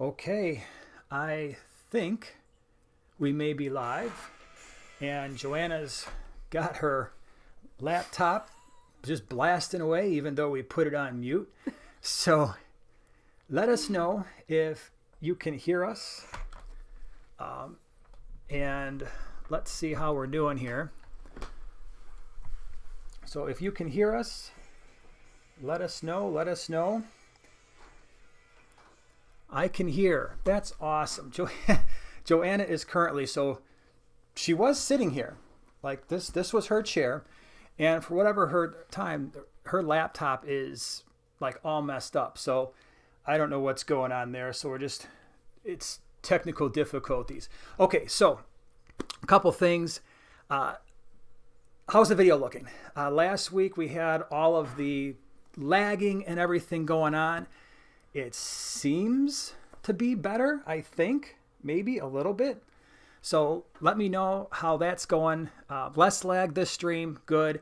Okay, I think we may be live, and Joanna's got her laptop just blasting away, even though we put it on mute. So let us know if you can hear us, and let's see how we're doing here. So if you can hear us, let us know. I can hear. That's awesome. Joanna is currently, so she was sitting here. Like this was her chair. And for whatever her laptop is like all messed up. So I don't know what's going on there. So it's technical difficulties. Okay, so a couple things. How's the video looking? Last week we had all of the lagging and everything going on. It seems to be better, I think, maybe a little bit. So let me know how that's going. Less lag this stream, good.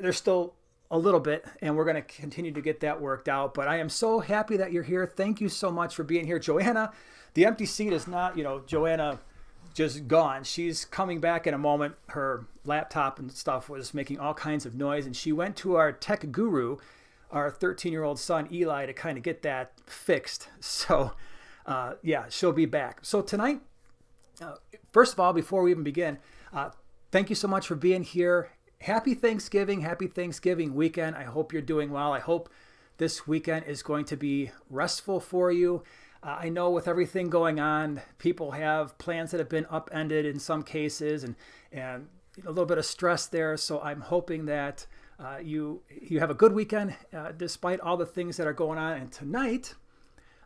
There's still a little bit, and we're going to continue to get that worked out. But I am so happy that you're here. Thank you so much for being here. Joanna, the empty seat is not, Joanna just gone. She's coming back in a moment. Her laptop and stuff was making all kinds of noise, and she went to our tech guru, our 13-year-old son, Eli, to kind of get that fixed. So, yeah, she'll be back. So tonight, first of all, before we even begin, thank you so much for being here. Happy Thanksgiving weekend. I hope you're doing well. I hope this weekend is going to be restful for you. I know with everything going on, people have plans that have been upended in some cases, and a little bit of stress there. So I'm hoping that you have a good weekend despite all the things that are going on. And tonight,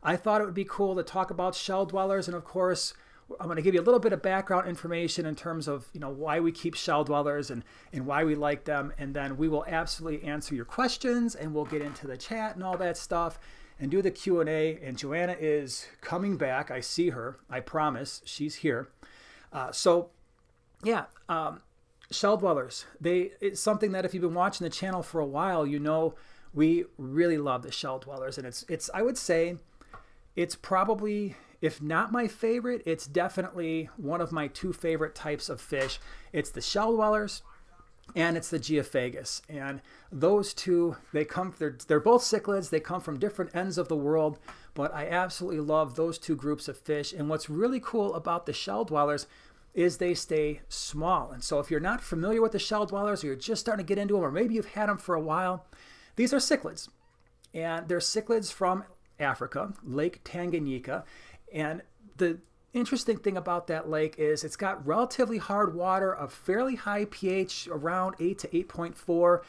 I thought it would be cool to talk about shell dwellers. And of course, I'm going to give you a little bit of background information in terms of why we keep shell dwellers and why we like them. And then we will absolutely answer your questions, and we'll get into the chat and all that stuff and do the Q&A. And Joanna is coming back. I see her. I promise she's here. Shell dwellers. It's something that if you've been watching the channel for a while, we really love the shell dwellers. And it's I would say it's probably, if not my favorite, it's definitely one of my two favorite types of fish. It's the shell dwellers and it's the geophagus. And they're both cichlids. They come from different ends of the world, but I absolutely love those two groups of fish. And what's really cool about the shell dwellers is they stay small. And so if you're not familiar with the shell dwellers, or you're just starting to get into them, or maybe you've had them for a while, these are cichlids. And they're cichlids from Africa, Lake Tanganyika. And the interesting thing about that lake is it's got relatively hard water, a fairly high pH, around 8 to 8.4.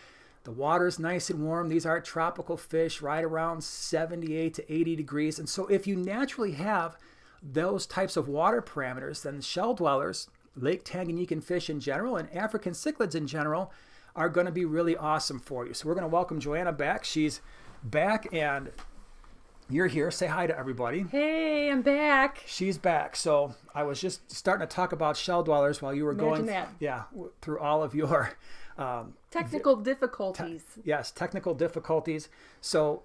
The water's nice and warm. These are tropical fish, right around 78 to 80 degrees. And so if you naturally have those types of water parameters, then shell dwellers, Lake Tanganyikan fish in general, and African cichlids in general are going to be really awesome for you. So we're going to welcome Joanna back. She's back, and you're here. Say hi to everybody. Hey, I'm back. She's back. So I was just starting to talk about shell dwellers while you were through all of your technical difficulties. Yes, technical difficulties. So,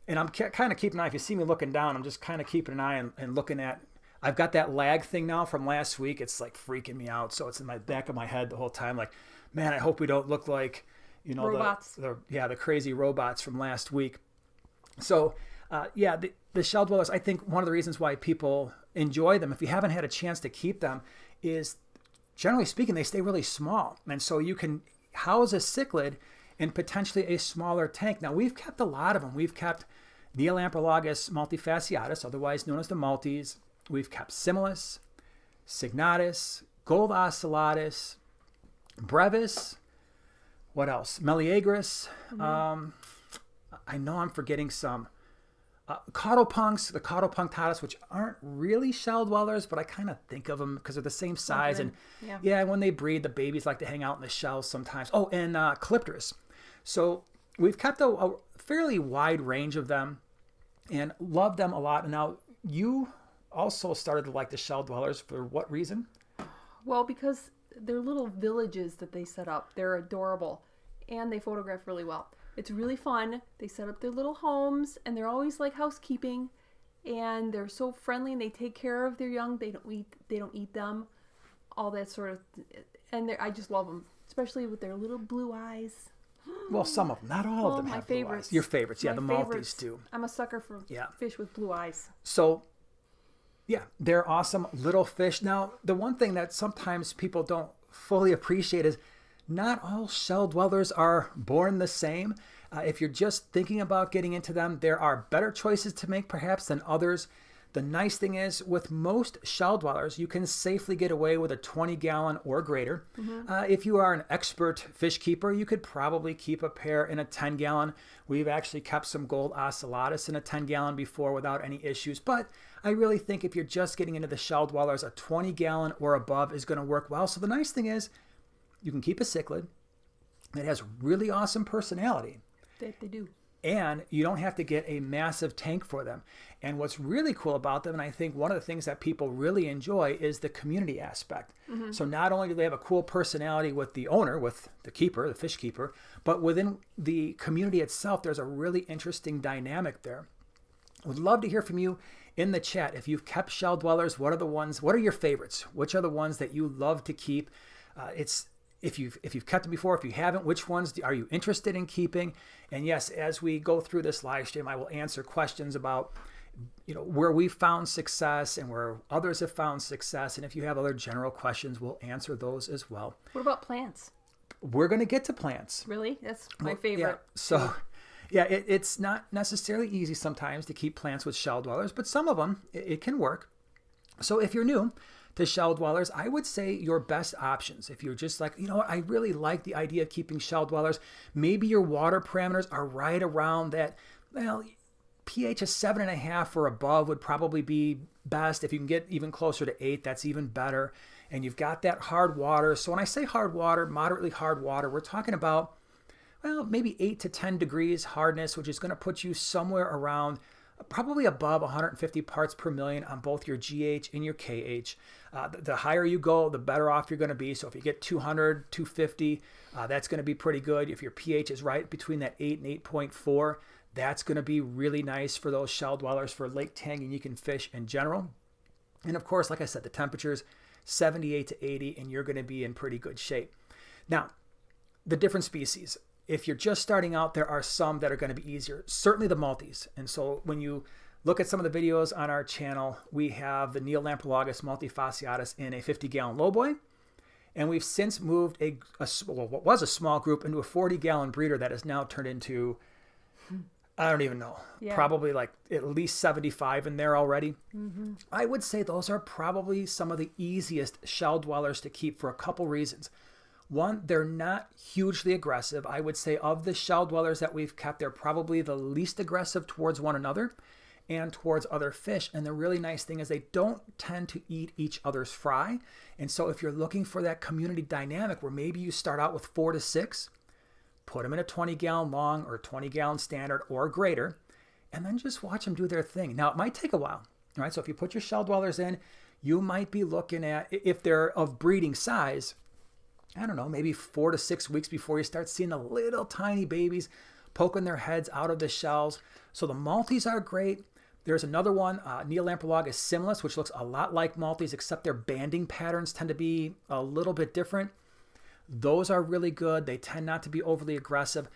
and I'm kind of keeping an eye. If you see me looking down, I'm just kind of keeping an eye and looking at. I've got that lag thing now from last week. It's like freaking me out. So it's in my back of my head the whole time. Like, man, I hope we don't look like, robots. The crazy robots from last week. So, the shell dwellers, I think one of the reasons why people enjoy them, if you haven't had a chance to keep them, is generally speaking, they stay really small. And so you can house a cichlid in potentially a smaller tank. Now, we've kept a lot of them. We've kept Neolamprologus multifasciatus, otherwise known as the Maltese. We've kept Similis, Signatus, Gold Ocellatus, Brevis. What else? Meleagris. Mm-hmm. I know I'm forgetting some. Caudopunks, the Caudopunctatus, which aren't really shell dwellers, but I kind of think of them because they're the same size. Okay. And when they breed, the babies like to hang out in the shells sometimes. Oh, and Calypterus. So we've kept a fairly wide range of them and love them a lot. And now you also started to like the shell dwellers. For what reason? Well, because they're little villages that they set up. They're adorable, and they photograph really well. It's really fun. They set up their little homes, and they're always like housekeeping, and they're so friendly, and they take care of their young. They don't eat them, all that sort of, and I just love them, especially with their little blue eyes. Well, some of them, not all of them my have blue favorites. eyes. Your favorites, yeah, My the Maltese favorites. do. I'm a sucker for fish with blue eyes. So, yeah, they're awesome little fish. Now, the one thing that sometimes people don't fully appreciate is not all shell dwellers are born the same. If you're just thinking about getting into them, there are better choices to make perhaps than others. The nice thing is, with most shell dwellers, you can safely get away with a 20-gallon or greater. If you are an expert fish keeper, you could probably keep a pair in a 10-gallon. We've actually kept some gold ocellatus in a 10-gallon before without any issues. But I really think if you're just getting into the shell dwellers, a 20-gallon or above is going to work well. So the nice thing is, you can keep a cichlid that has really awesome personality. That they do. And you don't have to get a massive tank for them. And what's really cool about them, and I think one of the things that people really enjoy, is the community aspect. So not only do they have a cool personality with the owner, with the keeper, the fish keeper, but within the community itself, there's a really interesting dynamic there. I would love to hear from you in the chat. If you've kept shell dwellers, what are your favorites? Which are the ones that you love to keep? If you've kept them before, if you haven't, which ones are you interested in keeping? And yes, as we go through this live stream, I will answer questions about, where we've found success and where others have found success. And if you have other general questions, we'll answer those as well. What about plants? We're going to get to plants. Really? That's my favorite. Yeah. So, yeah, it's not necessarily easy sometimes to keep plants with shell dwellers, but some of them, it can work. So if you're new to shell dwellers, I would say your best options, if you're just like, I really like the idea of keeping shell dwellers, maybe your water parameters are right around that, pH of 7.5 or above would probably be best. If you can get even closer to 8, that's even better. And you've got that hard water. So when I say hard water, moderately hard water, we're talking about, maybe 8 to 10 degrees hardness, which is going to put you somewhere around probably above 150 parts per million on both your GH and your KH. The higher you go, the better off you're going to be. So if you get 200, 250, that's going to be pretty good. If your pH is right between that 8 and 8.4, that's going to be really nice for those shell dwellers, for Lake Tanganyika fish in general. And of course, like I said, the temperature's 78 to 80, and you're going to be in pretty good shape. Now, the different species. If you're just starting out, there are some that are going to be easier. Certainly the Maltese. And so when you look at some of the videos on our channel, we have the Neolamprologus multifasciatus in a 50-gallon lowboy. And we've since moved what was a small group into a 40-gallon breeder that has now turned into, I don't even know, probably like at least 75 in there already. I would say those are probably some of the easiest shell dwellers to keep for a couple reasons. One, they're not hugely aggressive. I would say of the shell dwellers that we've kept, they're probably the least aggressive towards one another and towards other fish. And the really nice thing is they don't tend to eat each other's fry. And so if you're looking for that community dynamic where maybe you start out with 4 to 6, put them in a 20-gallon long or 20-gallon standard or greater, and then just watch them do their thing. Now, it might take a while, right? So if you put your shell dwellers in, you might be looking at, if they're of breeding size, I don't know, maybe 4 to 6 weeks before you start seeing the little tiny babies poking their heads out of the shells. So the Maltese are great. There's another one, Neolamprologus similis, which looks a lot like Maltese, except their banding patterns tend to be a little bit different. Those are really good. They tend not to be overly aggressive.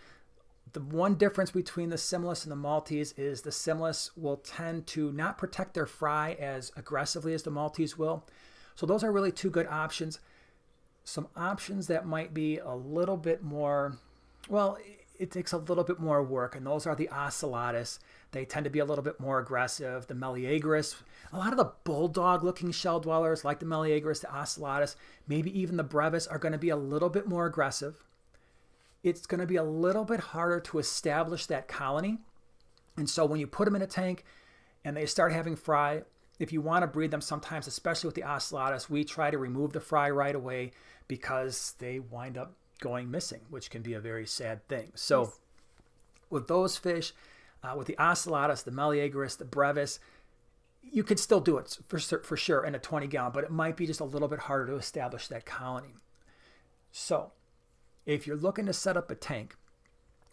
The one difference between the similis and the Maltese is the similis will tend to not protect their fry as aggressively as the Maltese will. So those are really two good options. Some options that might be a little bit more, well, it takes a little bit more work, and those are the ocellatus. They tend to be a little bit more aggressive. The Meleagris, a lot of the bulldog-looking shell dwellers like the Meleagris, the ocellatus, maybe even the brevis are going to be a little bit more aggressive. It's going to be a little bit harder to establish that colony. And so when you put them in a tank and they start having fry, if you want to breed them sometimes, especially with the ocellatus, we try to remove the fry right away because they wind up going missing, which can be a very sad thing. So with those fish, with the ocellatus, the Meleagris, the brevis, you could still do it for sure in a 20-gallon, but it might be just a little bit harder to establish that colony. So if you're looking to set up a tank,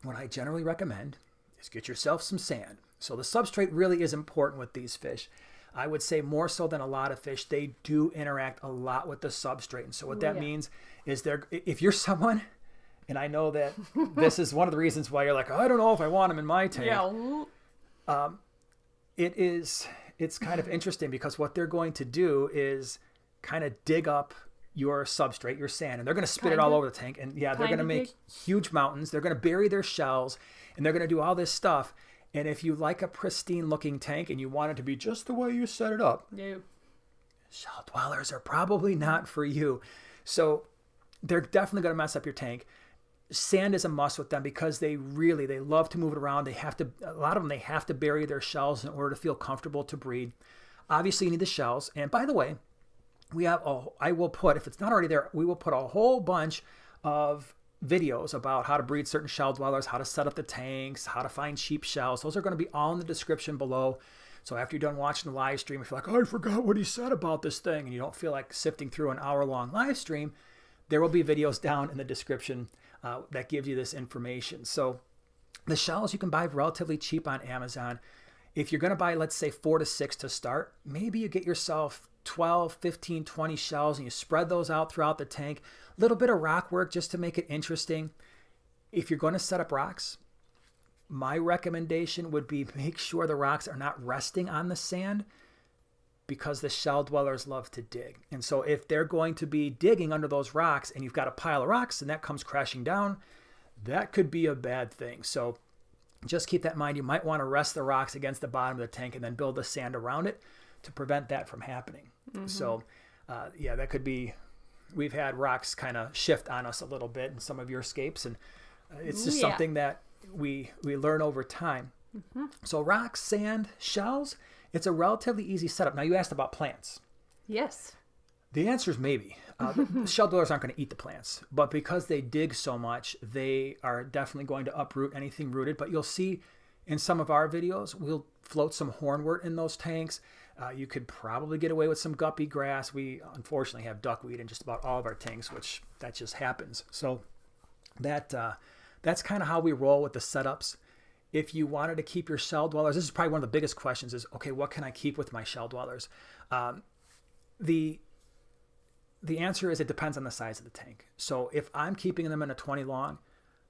what I generally recommend is get yourself some sand. So the substrate really is important with these fish. I would say more so than a lot of fish, they do interact a lot with the substrate. And so what that means is if you're someone, and I know that this is one of the reasons why you're like, oh, I don't know if I want them in my tank. Yeah. It's kind of interesting because what they're going to do is kind of dig up your substrate, your sand, and they're going to spit it all over the tank. And they're going to make huge mountains. They're going to bury their shells, and they're going to do all this stuff. And if you like a pristine looking tank and you want it to be just the way you set it up, shell dwellers are probably not for you. So they're definitely going to mess up your tank. Sand is a must with them because they love to move it around. A lot of them, they have to bury their shells in order to feel comfortable to breed. Obviously you need the shells. And by the way, I will put, if it's not already there, we will put a whole bunch of videos about how to breed certain shell dwellers, how to set up the tanks, how to find cheap shells. Those are going to be all in the description below. So after you're done watching the live stream, if you're like, oh, I forgot what he said about this thing, and you don't feel like sifting through an hour-long live stream, there will be videos down in the description that gives you this information. So the shells you can buy relatively cheap on Amazon. If you're going to buy, let's say 4 to 6 to start, maybe you get yourself 12, 15, 20 shells and you spread those out throughout the tank. A little bit of rock work just to make it interesting. If you're going to set up rocks, my recommendation would be make sure the rocks are not resting on the sand because the shell dwellers love to dig. And so if they're going to be digging under those rocks and you've got a pile of rocks and that comes crashing down, that could be a bad thing. So just keep that in mind. You might want to rest the rocks against the bottom of the tank and then build the sand around it to prevent that from happening. So that could be, we've had rocks kind of shift on us a little bit in some of your scapes, and it's just something that we learn over time. So rocks, sand, shells, it's a relatively easy setup. Now you asked about plants. Yes. The answer is maybe. The shell dwellers aren't going to eat the plants, but because they dig so much, they are definitely going to uproot anything rooted. But you'll see in some of our videos, we'll float some hornwort in those tanks. You could probably get away with some guppy grass. We unfortunately have duckweed in just about all of our tanks, which that just happens. So that's kind of how we roll with the setups. If you wanted to keep your shell dwellers, this is probably one of the biggest questions is, okay, what can I keep with my shell dwellers? The answer is it depends on the size of the tank. So if I'm keeping them in a 20 long,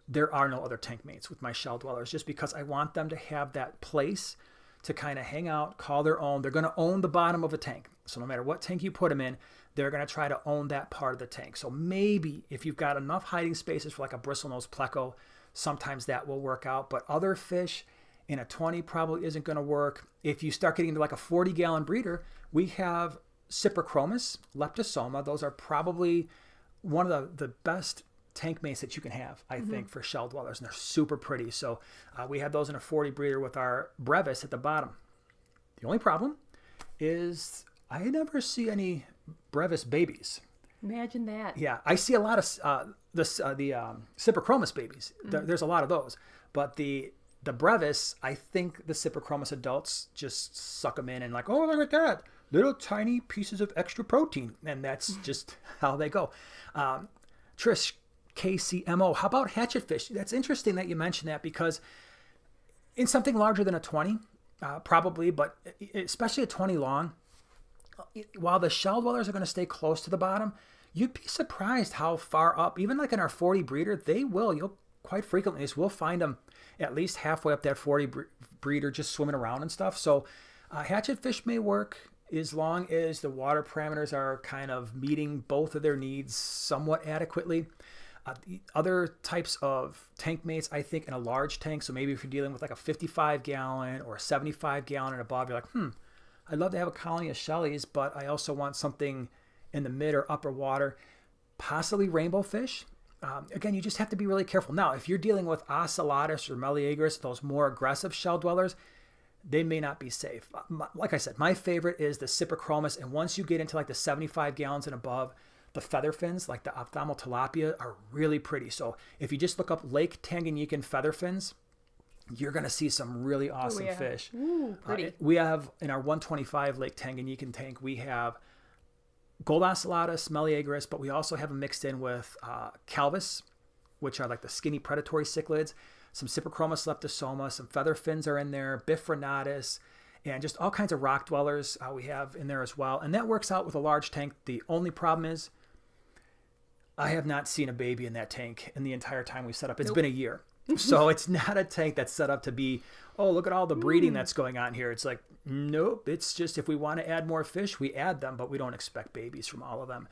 there are no other tank mates with my shell dwellers just because I want them to have that place to kind of hang out, call their own. They're going to own the bottom of a tank. So no matter what tank you put them in, they're going to try to own that part of the tank. So maybe if you've got enough hiding spaces for like a bristlenose pleco, sometimes that will work out. But other fish in a 20 probably isn't going to work. If you start getting into like a 40-gallon breeder, we have Cyprichromis, Leptosoma. Those are probably one of the best tank mates that you can have, I think, for shell dwellers, and they're super pretty. So we have those in a 40 breeder with our brevis at the bottom. The only problem is I never see any brevis babies. Imagine that. Yeah, I see a lot of the Cyprichromis babies. There's a lot of those, but the brevis, I think the Cyprichromis adults just suck them in and like, oh, look at that, little tiny pieces of extra protein, and that's just how they go. Trish KCMO, how about hatchetfish? That's interesting that you mentioned that because in something larger than a 20, probably, but especially a 20 long, while the shell dwellers are going to stay close to the bottom, you'd be surprised how far up, even like in our 40 breeder, you'll quite frequently, we'll find them at least halfway up that 40 breeder just swimming around and stuff. So hatchetfish may work as long as the water parameters are kind of meeting both of their needs somewhat adequately. The other types of tank mates, I think in a large tank, so maybe if you're dealing with like a 55 gallon or a 75 gallon and above, you're like, I'd love to have a colony of shellies, but I also want something in the mid or upper water, possibly rainbow fish. Again, you just have to be really careful. Now, if you're dealing with ocellatus or meleagris, those more aggressive shell dwellers, they may not be safe. Like I said, my favorite is the Cyprichromis, and once you get into like the 75 gallons and above, the feather fins, like the ophthalmotilapia, are really pretty. So if you just look up Lake Tanganyikan feather fins, you're going to see some really awesome fish. Ooh, pretty. We have, in our 125 Lake Tanganyikan tank, we have gold ocellatus, meleagris, but we also have them mixed in with calvus, which are like the skinny predatory cichlids. some Cyprichromis leptosoma, some feather fins are in there, Bifronatus, and just all kinds of rock dwellers we have in there as well. And that works out with a large tank. The only problem is I have not seen a baby in that tank in the entire time we set up. It's been a year. So it's not a tank that's set up to be, oh, look at all the breeding that's going on here. It's like, nope. It's just if we want to add more fish, we add them, but we don't expect babies from all of them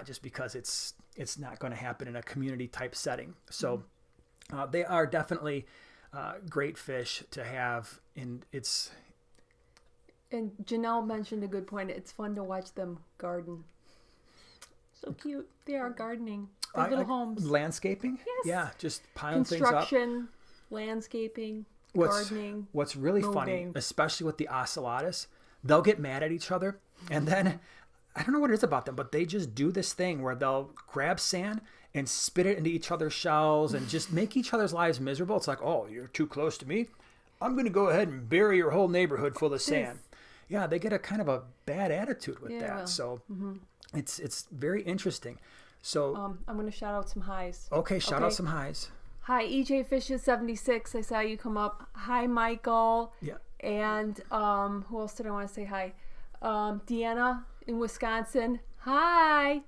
just because it's not going to happen in a community type setting. So they are definitely great fish to have. And Janelle mentioned a good point. It's fun to watch them garden. So cute. They are gardening. Their little homes. Landscaping? Yes. Yeah, just piling things up. Construction, landscaping, gardening. What's really funny, especially with the ocellatus, they'll get mad at each other. And then, I don't know what it is about them, but they just do this thing where they'll grab sand and spit it into each other's shells and just make each other's lives miserable. It's like, oh, you're too close to me. I'm going to go ahead and bury your whole neighborhood full of sand. Yeah, they get a kind of a bad attitude with that. So it's very interesting. So I'm going to shout out some highs. Okay, shout out some highs. Hi, EJ Fishes 76. I saw you come up. Hi, Michael. Yeah. And who else did I want to say hi? Deanna in Wisconsin. Hi.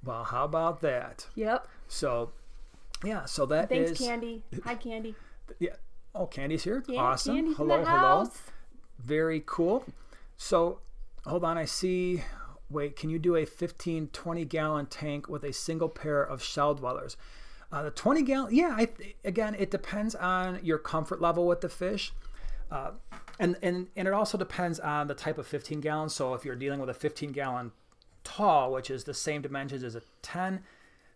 Well, how about that? Yep. So, yeah. So that Thanks, is. Candy. Hi, Candy. Yeah. Oh, Candy's here. Yeah, awesome. Candy's Hello, in the house. Very cool. So, hold on. I see. Wait, can you do a 15, 20-gallon tank with a single pair of shell dwellers? The 20-gallon, yeah, again, it depends on your comfort level with the fish. And it also depends on the type of 15 gallons. So if you're dealing with a 15-gallon tall, which is the same dimensions as a 10,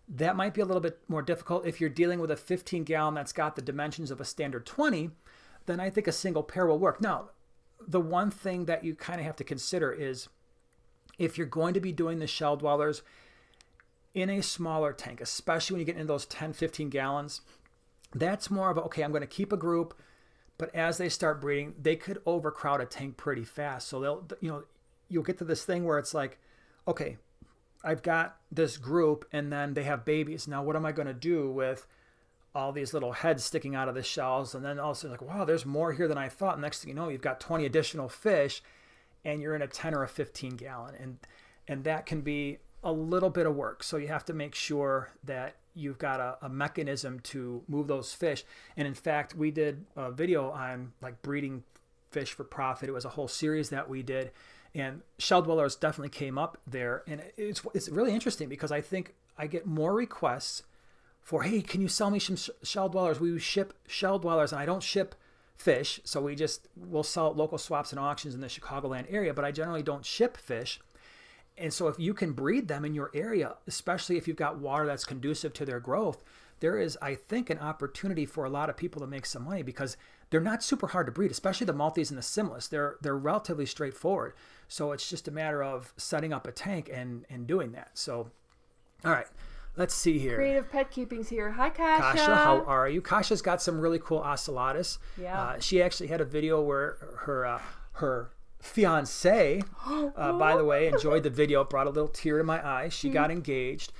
that might be a little bit more difficult. If you're dealing with a 15-gallon that's got the dimensions of a standard 20, then I think a single pair will work. Now, the one thing that you kind of have to consider is if you're going to be doing the shell dwellers in a smaller tank, especially when you get into those 10, 15 gallons, that's more of a, okay, I'm going to keep a group, but as they start breeding, they could overcrowd a tank pretty fast. So you'll get to this thing where it's like, okay, I've got this group and then they have babies. Now, what am I going to do with all these little heads sticking out of the shells? And then also like, wow, there's more here than I thought. Next thing you know, you've got 20 additional fish and you're in a 10 or a 15 gallon. And that can be a little bit of work. So you have to make sure that you've got a mechanism to move those fish. And in fact, we did a video on like breeding fish for profit. It was a whole series that we did. And shell dwellers definitely came up there. And it's really interesting because I think I get more requests for, hey, can you sell me some shell dwellers? We ship shell dwellers and I don't ship fish. So we'll sell at local swaps and auctions in the Chicagoland area, but I generally don't ship fish. And so if you can breed them in your area, especially if you've got water that's conducive to their growth, there is, I think, an opportunity for a lot of people to make some money because they're not super hard to breed, especially the multis and the simless. They're relatively straightforward. So it's just a matter of setting up a tank and doing that. So, all right. Let's see here. Creative Pet Keeping's here. Hi, Kasha. Kasha, how are you? Kasha's got some really cool ocellatus. Yeah. She actually had a video where her fiance, by the way, enjoyed the video. It brought a little tear to my eye. She got engaged.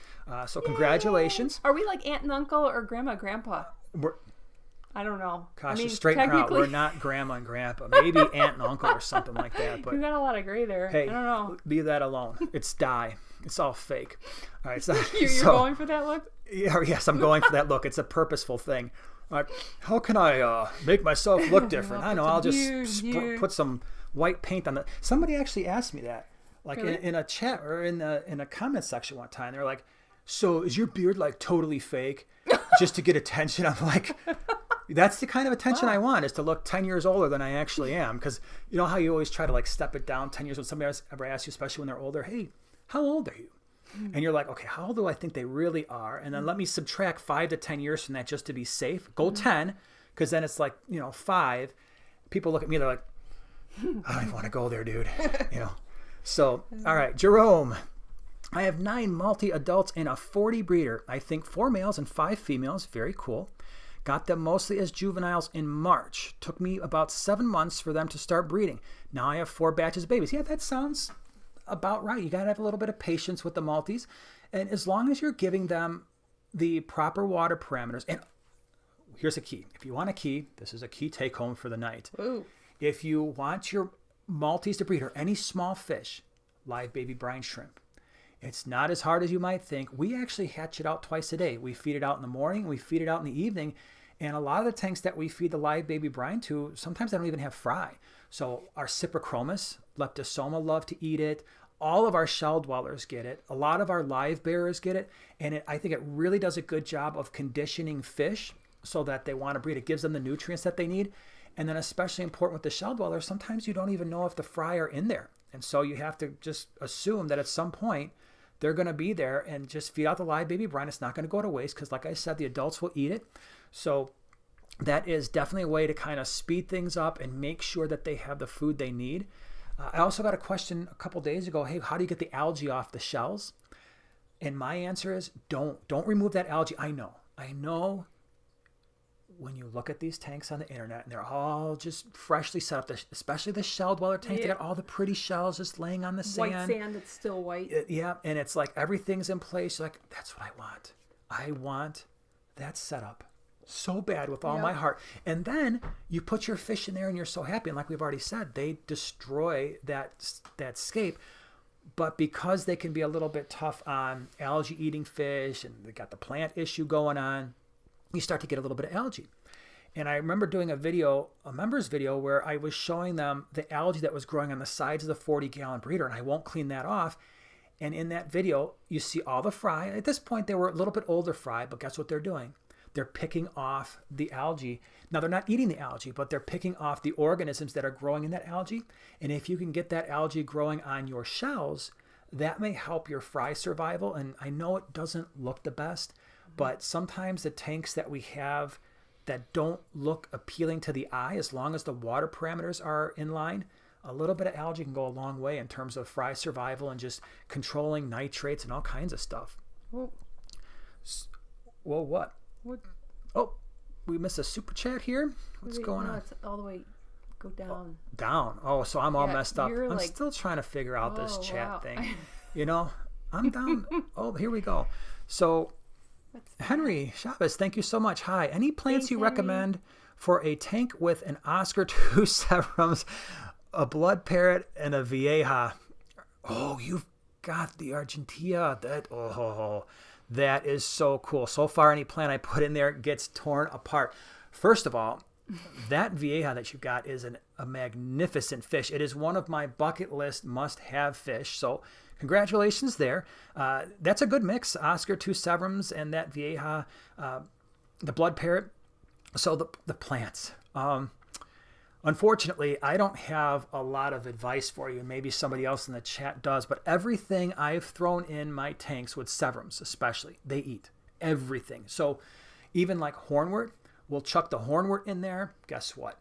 So congratulations. Are we like aunt and uncle or grandma, grandpa? I don't know. Kasha, straighten her out. We're not grandma and grandpa. Maybe aunt and uncle or something like that. But you got a lot of gray there. Hey, I don't know. Leave that alone. It's dye. It's all fake. All right. So, you're going for that look? Yeah, yes, I'm going for that look. It's a purposeful thing. How can I make myself look different? I know. I'll just put some white paint on the. Somebody actually asked me that, like really? in a chat or in a comment section one time. They're like, "So is your beard like totally fake, just to get attention?" I'm like, "That's the kind of attention I want, is to look 10 years older than I actually am." Because you know how you always try to like step it down 10 years when somebody else ever asks you, especially when they're older, "Hey, how old are you?" And you're like, okay, how old do I think they really are? And then let me subtract 5 to 10 years from that just to be safe. Go 10, because then it's like, 5. People look at me, they're like, I don't even want to go there, dude. So, all right, Jerome. I have 9 multi-adults and a 40 breeder. I think 4 males and 5 females. Very cool. Got them mostly as juveniles in March. Took me about 7 months for them to start breeding. Now I have 4 batches of babies. Yeah, that sounds about right. You got to have a little bit of patience with the multis. And as long as you're giving them the proper water parameters, and here's a key. If you want a key, this is a key take home for the night. Ooh. If you want your Maltese to breed or any small fish, live baby brine shrimp, it's not as hard as you might think. We actually hatch it out twice a day. We feed it out in the morning, we feed it out in the evening. And a lot of the tanks that we feed the live baby brine to, sometimes they don't even have fry. So our Cyprichromis, Leptosoma love to eat it. All of our shell dwellers get it. A lot of our live bearers get it. And I think it really does a good job of conditioning fish so that they want to breed. It gives them the nutrients that they need. And then especially important with the shell dwellers, sometimes you don't even know if the fry are in there. And so you have to just assume that at some point they're going to be there, and just feed out the live baby brine. It's not going to go to waste because, like I said, the adults will eat it. So that is definitely a way to kind of speed things up and make sure that they have the food they need. I also got a question a couple days ago. Hey, how do you get the algae off the shells? And my answer is don't remove that algae. I know when you look at these tanks on the internet and they're all just freshly set up, especially the shell dweller tanks, they got all the pretty shells just laying on the sand. White sand that's still white. Yeah, and it's like everything's in place. You're like, that's what I want. I want that setup so bad with all my heart. And then you put your fish in there and you're so happy. And like we've already said, they destroy that scape. But because they can be a little bit tough on algae eating fish and they got the plant issue going on, you start to get a little bit of algae. And I remember doing a members video, where I was showing them the algae that was growing on the sides of the 40-gallon breeder, and I won't clean that off. And in that video, you see all the fry. At this point, they were a little bit older fry, but guess what they're doing? They're picking off the algae. Now, they're not eating the algae, but they're picking off the organisms that are growing in that algae. And if you can get that algae growing on your shells, that may help your fry survival. And I know it doesn't look the best, but sometimes the tanks that we have that don't look appealing to the eye, as long as the water parameters are in line, a little bit of algae can go a long way in terms of fry survival and just controlling nitrates and all kinds of stuff. Well, what? Oh, we missed a super chat here. What's going on? It's all the way, go down. Down. Oh, so I'm all messed up. I'm like, still trying to figure out this chat wow. thing. You know, I'm down. Oh, here we go. So Henry Chavez, thank you so much. Hi. Any plants you recommend for a tank with an Oscar 2 Severums, a blood parrot, and a Vieja? Oh, you've got the Argentea. That is so cool. So far, any plant I put in there gets torn apart. First of all, that Vieja that you've got is a magnificent fish. It is one of my bucket list must-have fish. So congratulations there. That's a good mix. Oscar 2 Severums and that Vieja, the blood parrot. So the plants. Unfortunately, I don't have a lot of advice for you. Maybe somebody else in the chat does. But everything I've thrown in my tanks with Severums especially, they eat everything. So even like hornwort, we'll chuck the hornwort in there. Guess what?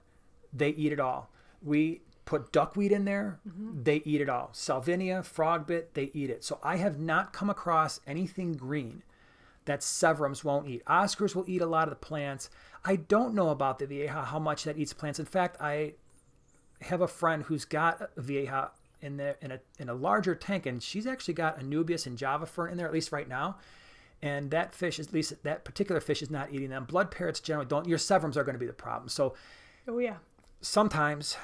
They eat it all. We put duckweed in there. They eat it all. Salvinia, frogbit, they eat it. So I have not come across anything green that Severums won't eat. Oscars will eat a lot of the plants. I don't know about the Vieja, how much that eats plants. In fact, I have a friend who's got a Vieja in a larger tank, and she's actually got Anubias and Java fern in there, at least right now. And that fish, at least that particular fish, is not eating them. Blood parrots generally don't. Your Severums are going to be the problem. So sometimes,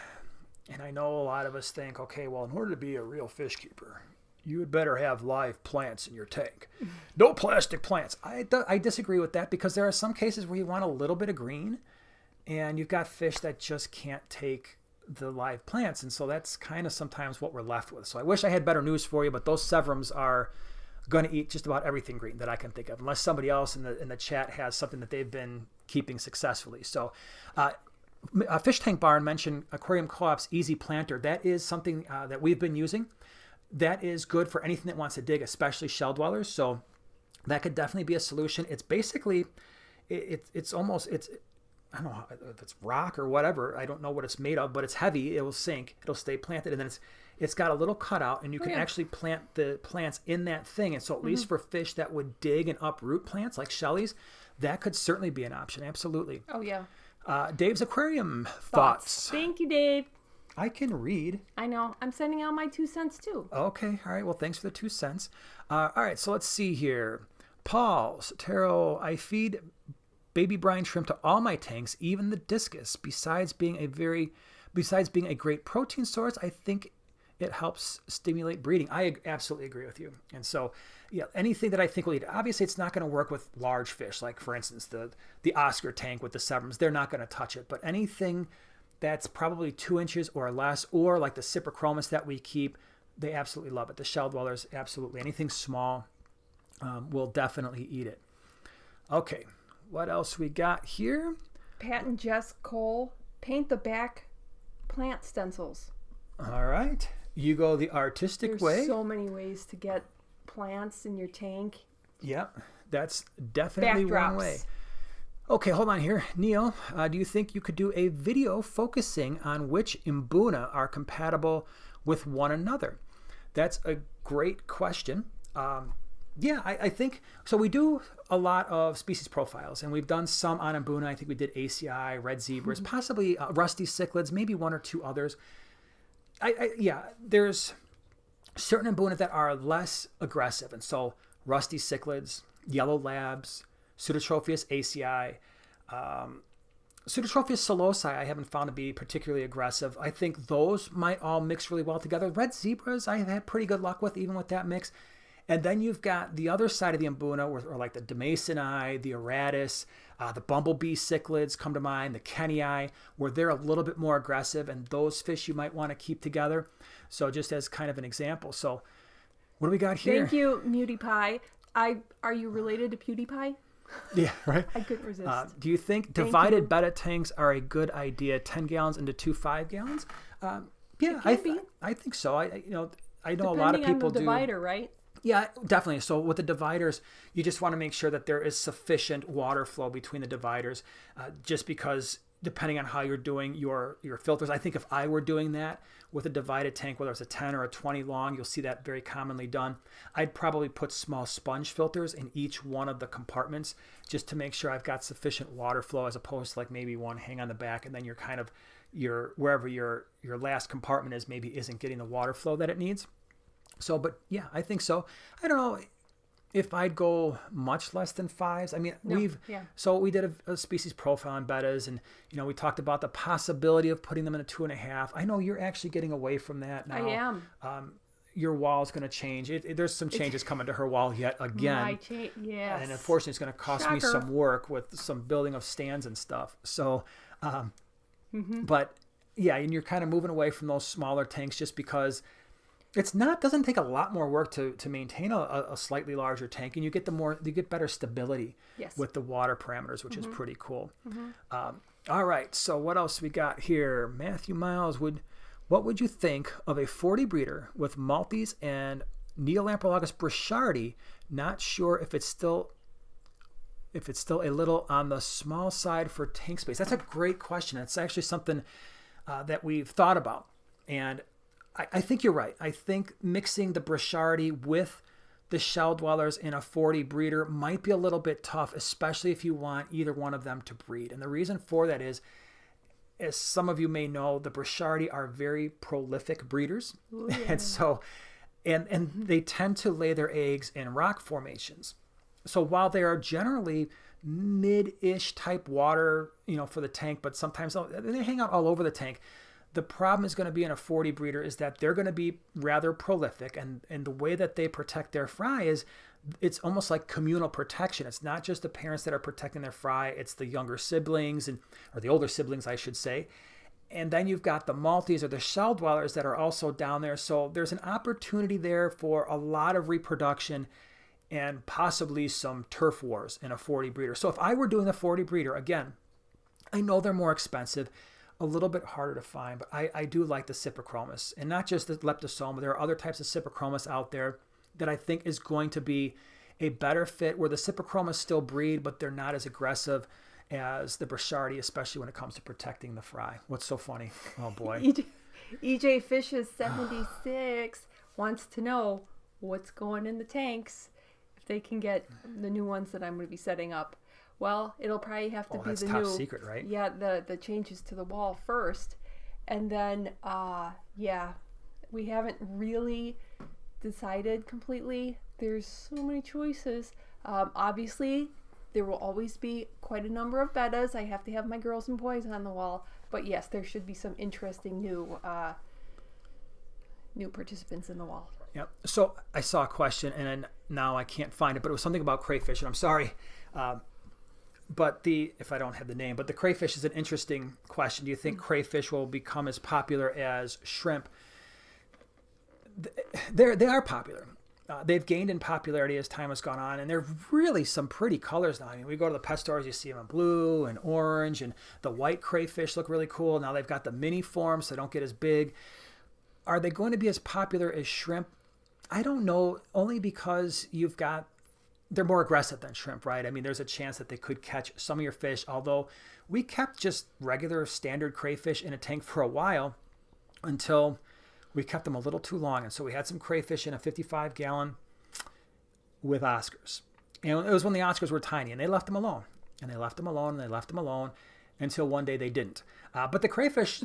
and I know a lot of us think, okay, well, in order to be a real fish keeper, you would better have live plants in your tank. No plastic plants. I disagree with that, because there are some cases where you want a little bit of green and you've got fish that just can't take the live plants. And so that's kind of sometimes what we're left with. So I wish I had better news for you, but those Severums are going to eat just about everything green that I can think of, unless somebody else in the chat has something that they've been keeping successfully. So Fish Tank Barn mentioned Aquarium Co-op's Easy Planter. That is something that we've been using. That is good for anything that wants to dig, especially shell dwellers. So that could definitely be a solution. It's basically, it's almost, I don't know if it's rock or whatever. I don't know what it's made of, but it's heavy. It will sink. It'll stay planted. And then it's got a little cutout, and you can actually plant the plants in that thing. And so at least for fish that would dig and uproot plants like shellies, that could certainly be an option. Absolutely. Oh, yeah. Dave's Aquarium thoughts. Thank you, Dave. I can read. I know. I'm sending out my 2 cents too. Okay. All right. Well, thanks for the 2 cents. All right. So let's see here. Paul Sotero, I feed baby brine shrimp to all my tanks, even the discus. Besides being a great protein source, I think it helps stimulate breeding. I absolutely agree with you. And so, yeah, anything that I think will eat. Obviously, it's not going to work with large fish, like for instance the Oscar tank with the Severums. They're not going to touch it. But anything that's probably 2 inches or less, or like the Cyprichromis that we keep, they absolutely love it. The shell dwellers, absolutely. Anything small will definitely eat it. Okay, what else we got here? Pat and Jess Cole, paint the back plant stencils. All right. You go the artistic way. There's so many ways to get plants in your tank. Yep, that's definitely one way. Okay, hold on here. Neil, do you think you could do a video focusing on which Mbuna are compatible with one another? That's a great question. Yeah, I think, so we do a lot of species profiles, and we've done some on Mbuna. I think we did ACI, red zebras, possibly rusty cichlids, maybe one or two others. Yeah, there's certain Mbuna that are less aggressive, and so rusty cichlids, yellow labs, Pseudotropheus ACI, Pseudotropheus solosi I haven't found to be particularly aggressive. I think those might all mix really well together. Red zebras I have had pretty good luck with, even with that mix. And then you've got the other side of the Mbuna, or like the Damasceni, the Aratus, the bumblebee cichlids come to mind, the Kenii, where they're a little bit more aggressive, and those fish you might want to keep together. So just as kind of an example. So what do we got here? Thank you, MutiPie. Are you related to PewDiePie? Yeah, right. I couldn't resist. Do you think divided betta tanks are a good idea? 10 gallons into 2 5-gallons? Yeah, I think so. I know a lot of people do. Depending on the divider, right? Yeah, definitely. So with the dividers, you just want to make sure that there is sufficient water flow between the dividers, just because depending on how you're doing your filters. I think if I were doing that with a divided tank, whether it's a 10 or a 20 long, you'll see that very commonly done. I'd probably put small sponge filters in each one of the compartments just to make sure I've got sufficient water flow, as opposed to like maybe one hang on the back and then you're kind of wherever your last compartment is maybe isn't getting the water flow that it needs. So, but yeah, I think so. I don't know if I'd go much less than 5s. I mean, we did a species profile on bettas, and we talked about the possibility of putting them in a 2.5. I know you're actually getting away from that now. I am. Your wall is going to change. There's some changes coming to her wall yet again. Yes. And unfortunately, it's going to cost me some work with some building of stands and stuff. So, but yeah, and you're kind of moving away from those smaller tanks just because doesn't take a lot more work to maintain a slightly larger tank, and you get better stability with the water parameters, which is pretty cool. All right, so what else we got here? Matthew Miles, what would you think of a 40 breeder with Maltese and Neolamprologus brichardi? Not sure if it's still a little on the small side for tank space. That's a great question. It's actually something that we've thought about, and I think you're right. I think mixing the brichardi with the shell dwellers in a 40 breeder might be a little bit tough, especially if you want either one of them to breed. And the reason for that is, as some of you may know, the brichardi are very prolific breeders. Ooh, yeah. And so, and they tend to lay their eggs in rock formations. So while they are generally mid-ish type water, for the tank, but sometimes they hang out all over the tank. The problem is going to be in a 40 breeder is that they're going to be rather prolific, and the way that they protect their fry is it's almost like communal protection. It's not just the parents that are protecting their fry, it's the younger siblings or the older siblings, I should say. And then you've got the Maltese or the shell dwellers that are also down there. So there's an opportunity there for a lot of reproduction and possibly some turf wars in a 40 breeder. So if I were doing the 40 breeder, again, I know they're more expensive, a little bit harder to find, but I do like the Cyprichromis, and not just the Leptosoma. There are other types of Cyprichromis out there that I think is going to be a better fit, where the Cyprichromis still breed, but they're not as aggressive as the brichardi, especially when it comes to protecting the fry. What's so funny? Oh boy. EJ Fishes 76 wants to know what's going in the tanks, if they can get the new ones that I'm going to be setting up. Well, it'll probably have to be the new. Top secret, right? Yeah, the changes to the wall first, and then we haven't really decided completely. There's so many choices. Obviously, There will always be quite a number of bettas. I have to have my girls and boys on the wall. But yes, there should be some interesting new participants in the wall. Yep. So I saw a question, and now I can't find it, but it was something about crayfish, and I'm sorry. But if I don't have the name, but the crayfish is an interesting question. Do you think crayfish will become as popular as shrimp? They are popular. They've gained in popularity as time has gone on, and they're really some pretty colors now. I mean, we go to the pet stores, you see them in blue and orange, and the white crayfish look really cool. Now they've got the mini form, so they don't get as big. Are they going to be as popular as shrimp? I don't know, only because they're more aggressive than shrimp, right? I mean, there's a chance that they could catch some of your fish, although we kept just regular standard crayfish in a tank for a while until we kept them a little too long. And so we had some crayfish in a 55-gallon with Oscars. And it was when the Oscars were tiny, and they left them alone. And they left them alone, and they left them alone until one day they didn't. But the crayfish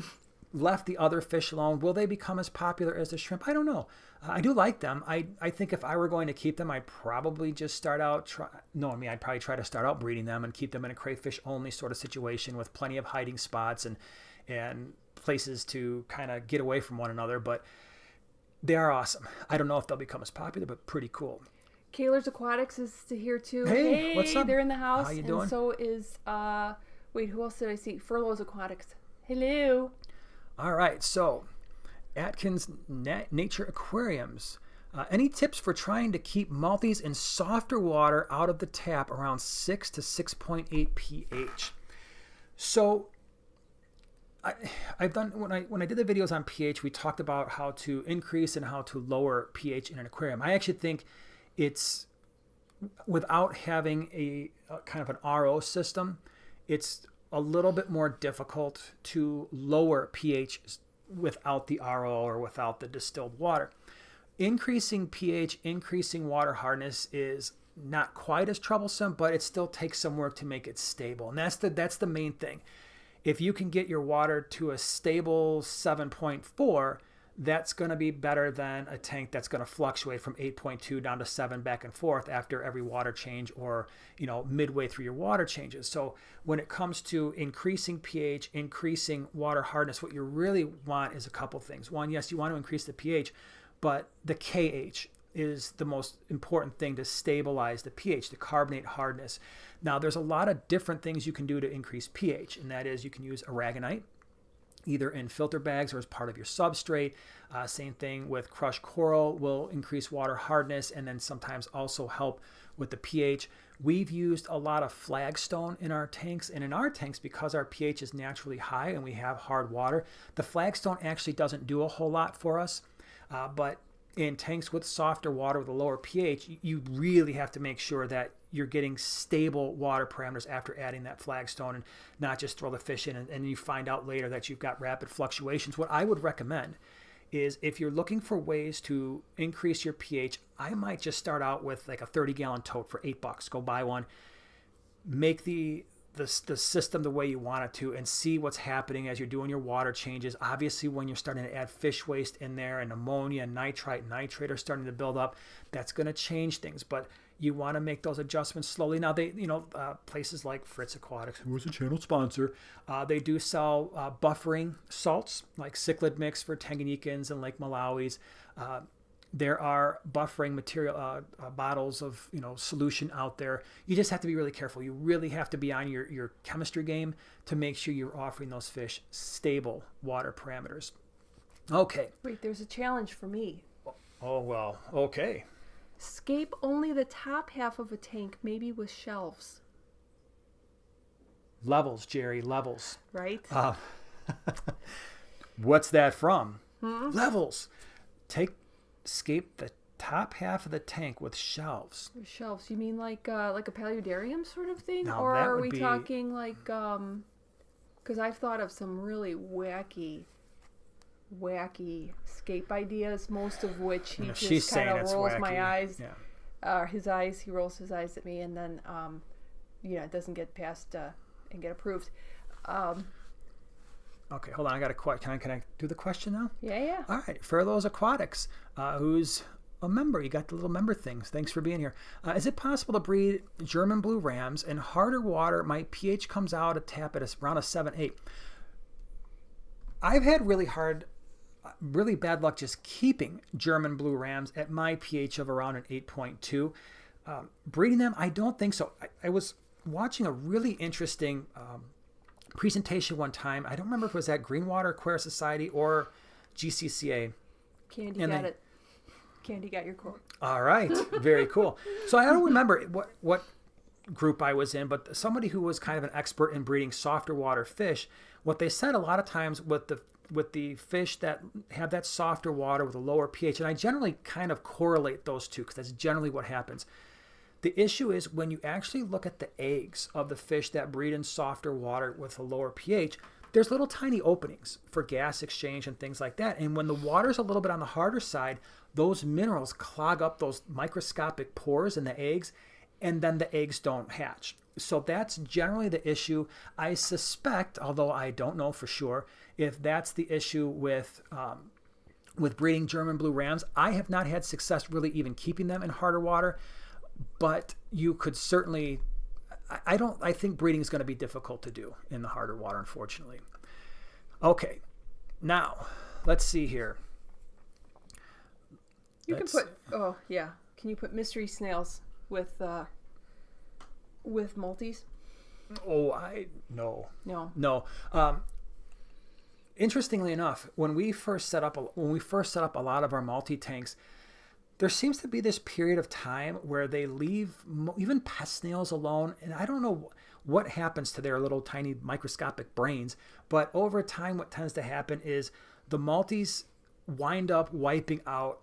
left the other fish alone. Will they become as popular as the shrimp? I don't know. I do like them. I think if I were going to keep them, I'd probably just I'd probably try to start out breeding them and keep them in a crayfish only sort of situation with plenty of hiding spots and places to kind of get away from one another. But they are awesome. I don't know if they'll become as popular, but pretty cool. Kaler's Aquatics is here too. Hey, what's up? They're in the house. How you doing? And so is who else did I see? Furlough's Aquatics. Hello. All right, so Atkins Nature Aquariums. Any tips for trying to keep multis in softer water out of the tap around 6 to 6.8 pH? So I've done when I did the videos on pH, we talked about how to increase and how to lower pH in an aquarium. I actually think it's without having a kind of an RO system, it's a little bit more difficult to lower pH without the RO or without the distilled water. Increasing pH, increasing water hardness is not quite as troublesome, but it still takes some work to make it stable. And that's the main thing. If you can get your water to a stable 7.4, that's going to be better than a tank that's going to fluctuate from 8.2 down to 7 back and forth after every water change or, midway through your water changes. So when it comes to increasing pH, increasing water hardness, what you really want is a couple things. One, yes, you want to increase the pH, but the KH is the most important thing to stabilize the pH, the carbonate hardness. Now, there's a lot of different things you can do to increase pH, and that is you can use aragonite, either in filter bags or as part of your substrate. Same thing with crushed coral will increase water hardness and then sometimes also help with the pH. We've used a lot of flagstone in our tanks, and in our tanks, because our pH is naturally high and we have hard water, the flagstone actually doesn't do a whole lot for us. But in tanks with softer water with a lower pH, you really have to make sure that you're getting stable water parameters after adding that flagstone and not just throw the fish in and you find out later that you've got rapid fluctuations. What I would recommend is if you're looking for ways to increase your pH, I might just start out with like a 30-gallon tote for $8. Go buy one, make the system the way you want it to, and see what's happening as you're doing your water changes. Obviously, when you're starting to add fish waste in there and ammonia, nitrite, nitrate are starting to build up, that's going to change things. But you want to make those adjustments slowly. Now, places like Fritz Aquatics, who is a channel sponsor, they do sell buffering salts like cichlid mix for Tanganyikans and Lake Malawis. There are buffering material bottles of solution out there. You just have to be really careful. You really have to be on your chemistry game to make sure you're offering those fish stable water parameters. Okay. Wait, there's a challenge for me. Oh, well, okay. Scape only the top half of a tank, maybe with shelves. Levels, Jerry, levels. Right? What's that from? Levels. Scape the top half of the tank with shelves. With shelves. You mean like a paludarium sort of thing? No, or that are would we be... talking like because I've thought of some really wacky scape ideas, most of which he just kind of rolls my eyes. Yeah. He rolls his eyes at me, and then it doesn't get past and get approved. Okay, hold on. I got a question. Can I do the question now? Yeah. All right. Furlough's Aquatics, who's a member. You got the little member things. Thanks for being here. Is it possible to breed German blue rams in harder water? My pH comes out a tap at around a 7-8. I've had really bad luck just keeping German blue rams at my pH of around an 8.2. Breeding them, I don't think so. I was watching a really interesting presentation one time. I don't remember if it was at Greenwater Aquarium Society or GCCA. Candy got your quote. All right. Very cool. So I don't remember what group I was in, but somebody who was kind of an expert in breeding softer water fish, what they said a lot of times with the fish that have that softer water with a lower pH, and I generally kind of correlate those two because that's generally what happens. The issue is when you actually look at the eggs of the fish that breed in softer water with a lower pH, there's little tiny openings for gas exchange and things like that. And when the water's a little bit on the harder side, those minerals clog up those microscopic pores in the eggs, and then the eggs don't hatch. So that's generally the issue. I suspect, although I don't know for sure, if that's the issue with breeding German blue rams. I have not had success really even keeping them in harder water, but you could certainly, I think breeding is going to be difficult to do in the harder water, unfortunately. Okay, now let's see here. Can you put mystery snails with multis? No. Interestingly enough, when we first set up a lot of our multi tanks, there seems to be this period of time where they leave even pest snails alone, and I don't know what happens to their little tiny microscopic brains, but over time what tends to happen is the multis wind up wiping out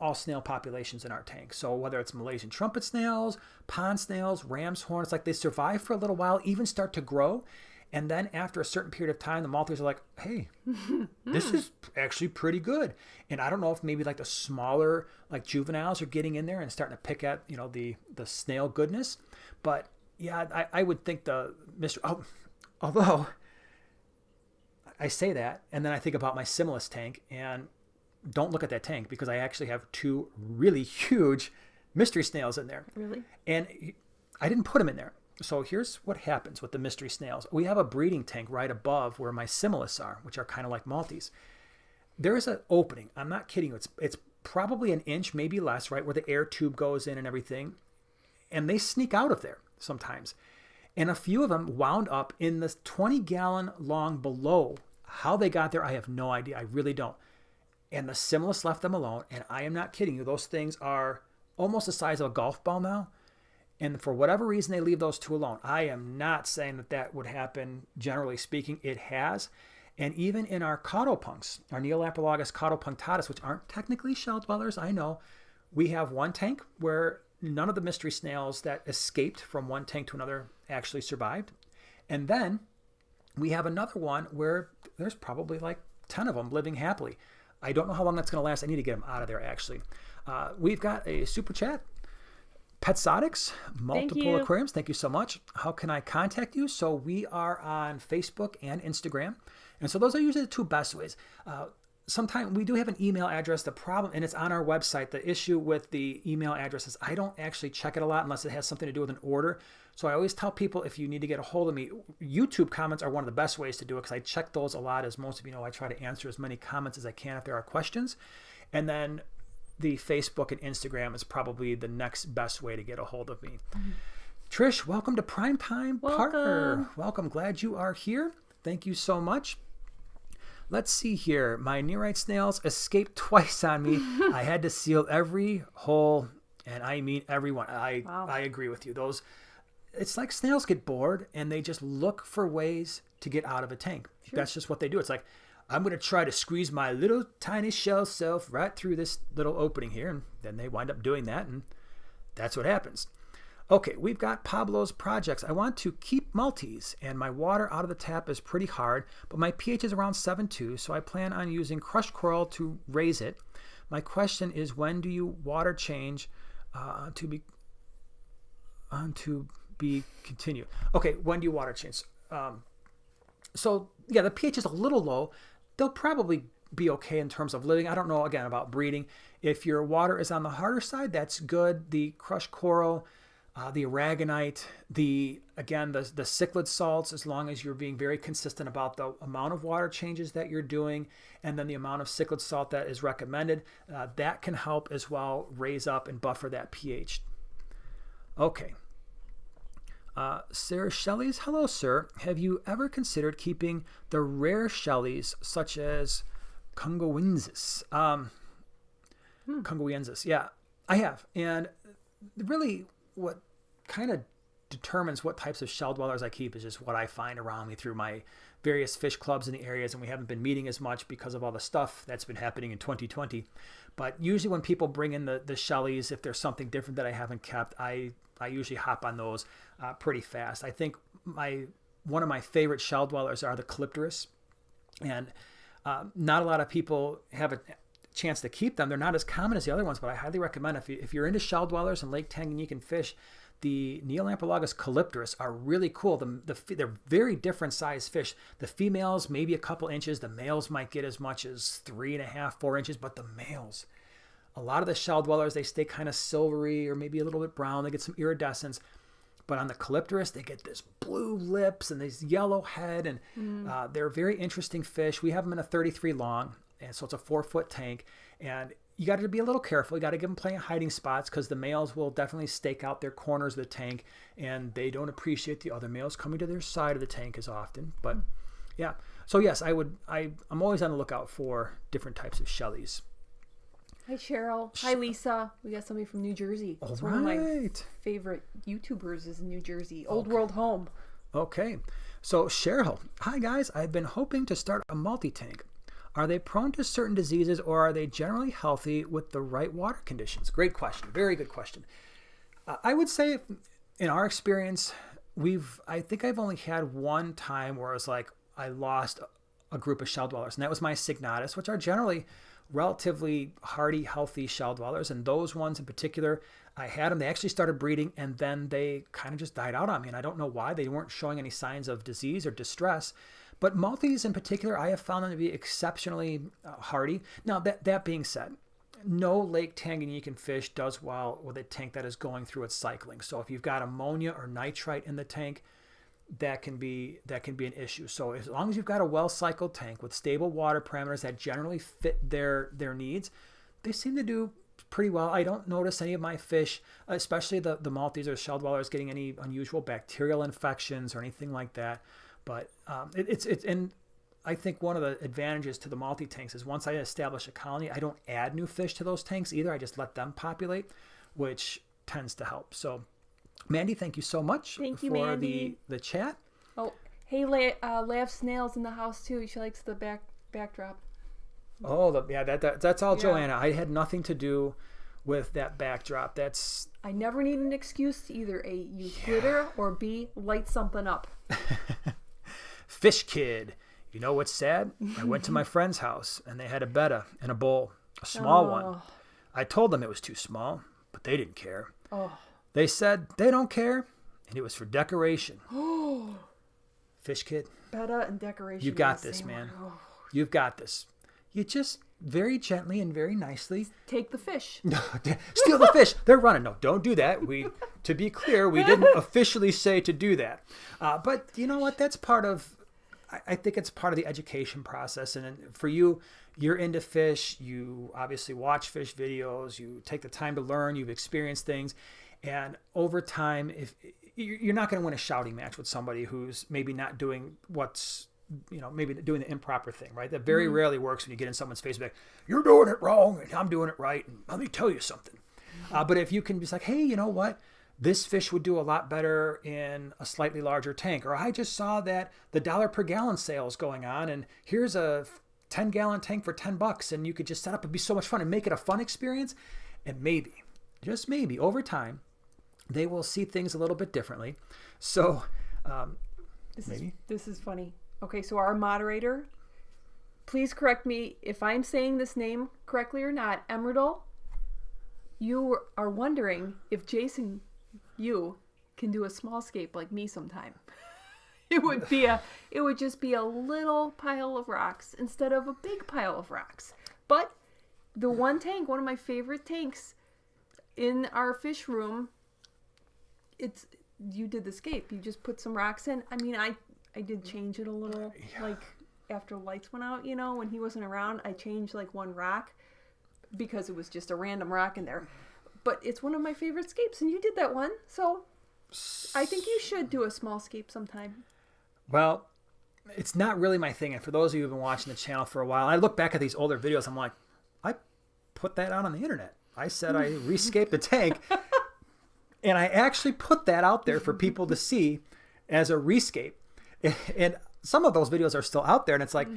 all snail populations in our tank. So whether it's Malaysian trumpet snails, pond snails, ram's horn, it's like they survive for a little while, even start to grow. And then after a certain period of time, the multis are like, hey, this is actually pretty good. And I don't know if maybe like the smaller like juveniles are getting in there and starting to pick at, the snail goodness. But yeah, I would think although I say that, and then I think about my Similis tank, and don't look at that tank because I actually have 2 really huge mystery snails in there. Really? And I didn't put them in there. So here's what happens with the mystery snails. We have a breeding tank right above where my Similis are, which are kind of like multis. There is an opening. I'm not kidding you. It's probably an inch, maybe less, right, where the air tube goes in and everything. And they sneak out of there sometimes. And a few of them wound up in this 20-gallon long below. How they got there, I have no idea. I really don't. And the Similis left them alone. And I am not kidding you. Those things are almost the size of a golf ball now. And for whatever reason, they leave those 2 alone. I am not saying that would happen, generally speaking. It has. And even in our caudopunks, our Neolaprologus caudopunctatus, which aren't technically shell dwellers, I know, we have one tank where none of the mystery snails that escaped from one tank to another actually survived. And then we have another one where there's probably like 10 of them living happily. I don't know how long that's going to last. I need to get them out of there, actually. We've got a super chat. Petsotics, multiple aquariums. Thank you so much. How can I contact you? So we are on Facebook and Instagram. And so those are usually the 2 best ways. Sometimes we do have an email address. The problem, and it's on our website, the issue with the email address is I don't actually check it a lot unless it has something to do with an order. So I always tell people if you need to get a hold of me, YouTube comments are one of the best ways to do it because I check those a lot. As most of you know, I try to answer as many comments as I can if there are questions. And then the Facebook and Instagram is probably the next best way to get a hold of me. Mm-hmm. Trish, welcome to Primetime Partner. Welcome. Glad you are here. Thank you so much. Let's see here. My nearite snails escaped twice on me. I had to seal every hole, and I mean every one. I agree with you. It's like snails get bored, and they just look for ways to get out of a tank. Sure. That's just what they do. It's like, I'm going to try to squeeze my little tiny shell self right through this little opening here. And then they wind up doing that. And that's what happens. Okay, we've got Pablo's projects. I want to keep multis. And my water out of the tap is pretty hard. But my pH is around 7.2. So I plan on using crushed coral to raise it. My question is, when do you water change to be continue? Okay, when do you water change? So yeah, the pH is a little low. They'll probably be okay in terms of living. I don't know, again, about breeding. If your water is on the harder side, that's good. The crushed coral, the aragonite, the cichlid salts, as long as you're being very consistent about the amount of water changes that you're doing, and then the amount of cichlid salt that is recommended, that can help as well raise up and buffer that pH. Okay. Sarah Shelley's, hello, sir. Have you ever considered keeping the rare shellies such as Congoensis? Congoensis, yeah, I have. And really what kind of determines what types of shell dwellers I keep is just what I find around me through my various fish clubs in the areas, and we haven't been meeting as much because of all the stuff that's been happening in 2020. But usually when people bring in the shellies, if there's something different that I haven't kept, I usually hop on those pretty fast. I think one of my favorite shell dwellers are the Calypterus, and not a lot of people have a chance to keep them. They're not as common as the other ones, but I highly recommend if you're into shell dwellers and Lake Tanganyikan fish, the Neolampologus calypterus are really cool. They're very different sized fish. The females, maybe a couple inches. The males might get as much as 3.5, 4 inches, but the males, a lot of the shell dwellers, they stay kind of silvery or maybe a little bit brown. They get some iridescence. But on the calypterus, they get this blue lips and this yellow head, and they're very interesting fish. We have them in a 33 long, and so it's a 4-foot tank. And you got to be a little careful. You got to give them plenty of hiding spots, because the males will definitely stake out their corners of the tank, and they don't appreciate the other males coming to their side of the tank as often. But yeah, so yes, I'm always on the lookout for different types of shellies. Hi, Cheryl. Hi, Lisa. We got somebody from New Jersey. It's one of my favorite YouTubers is in New Jersey. Old World Home. Okay. So Cheryl, hi guys. I've been hoping to start a multi-tank. Are they prone to certain diseases, or are they generally healthy with the right water conditions? Great question. Very good question. I would say in our experience, I think I've only had one time where it was like I lost a group of shell dwellers, and that was my Signatus, which are generally relatively hardy, healthy shell dwellers. And those ones in particular, I had them. They actually started breeding, and then they kind of just died out on me. And I don't know why. They weren't showing any signs of disease or distress. But multis in particular, I have found them to be exceptionally hardy. Now, that being said, no Lake Tanganyikan fish does well with a tank that is going through its cycling. So if you've got ammonia or nitrite in the tank, that can be an issue. So as long as you've got a well-cycled tank with stable water parameters that generally fit their needs, they seem to do pretty well. I don't notice any of my fish, especially the multis or shell dwellers, getting any unusual bacterial infections or anything like that. But and I think one of the advantages to the multi-tanks is once I establish a colony, I don't add new fish to those tanks either. I just let them populate, which tends to help. So Mandy, thank you so much for the chat. Oh, hey, Lav Snails in the house too. She likes the backdrop. Oh, that's all Joanna. I had nothing to do with that backdrop. I never need an excuse to either A, use glitter, or B, light something up. Fish Kid. You know what's sad? I went to my friend's house, and they had a betta in a bowl, a small one. I told them it was too small, but they didn't care. Oh. They said they don't care, and it was for decoration. Fish Kid. Betta and decoration. You got this, man. You've got this. You just very gently and very nicely take the fish. Steal the fish. They're running. No, don't do that. To be clear, we didn't officially say to do that. But you know what? That's part of, I think it's part of the education process. And for you, you're into fish. You obviously watch fish videos. You take the time to learn. You've experienced things. And over time, if you're not going to win a shouting match with somebody who's maybe not doing maybe doing the improper thing, right? That very rarely works when you get in someone's face and be like, you're doing it wrong and I'm doing it right. And let me tell you something. But if you can be like, hey, you know what? This fish would do a lot better in a slightly larger tank. Or I just saw that the $1 per gallon sale is going on, and here's a 10-gallon tank for $10, and you could just set up. It'd be so much fun and make it a fun experience. And maybe, just maybe, over time, they will see things a little bit differently. So this is funny. Okay, so our moderator, please correct me if I'm saying this name correctly or not. Emerald, you are wondering if Jason, you can do a small scape like me sometime. It would just be a little pile of rocks instead of a big pile of rocks. But the one of my favorite tanks in our fish room, you did the scape. You just put some rocks in. I mean, I did change it a little, like after lights went out, when he wasn't around, I changed like one rock because it was just a random rock in there. But it's one of my favorite scapes, and you did that one, so I think you should do a small scape sometime. Well, it's not really my thing. And for those of you who've been watching the channel for a while, I look back at these older videos, I'm like, I put that out on the internet. I said I rescaped the tank, and I actually put that out there for people to see as a rescape. And some of those videos are still out there, and it's like,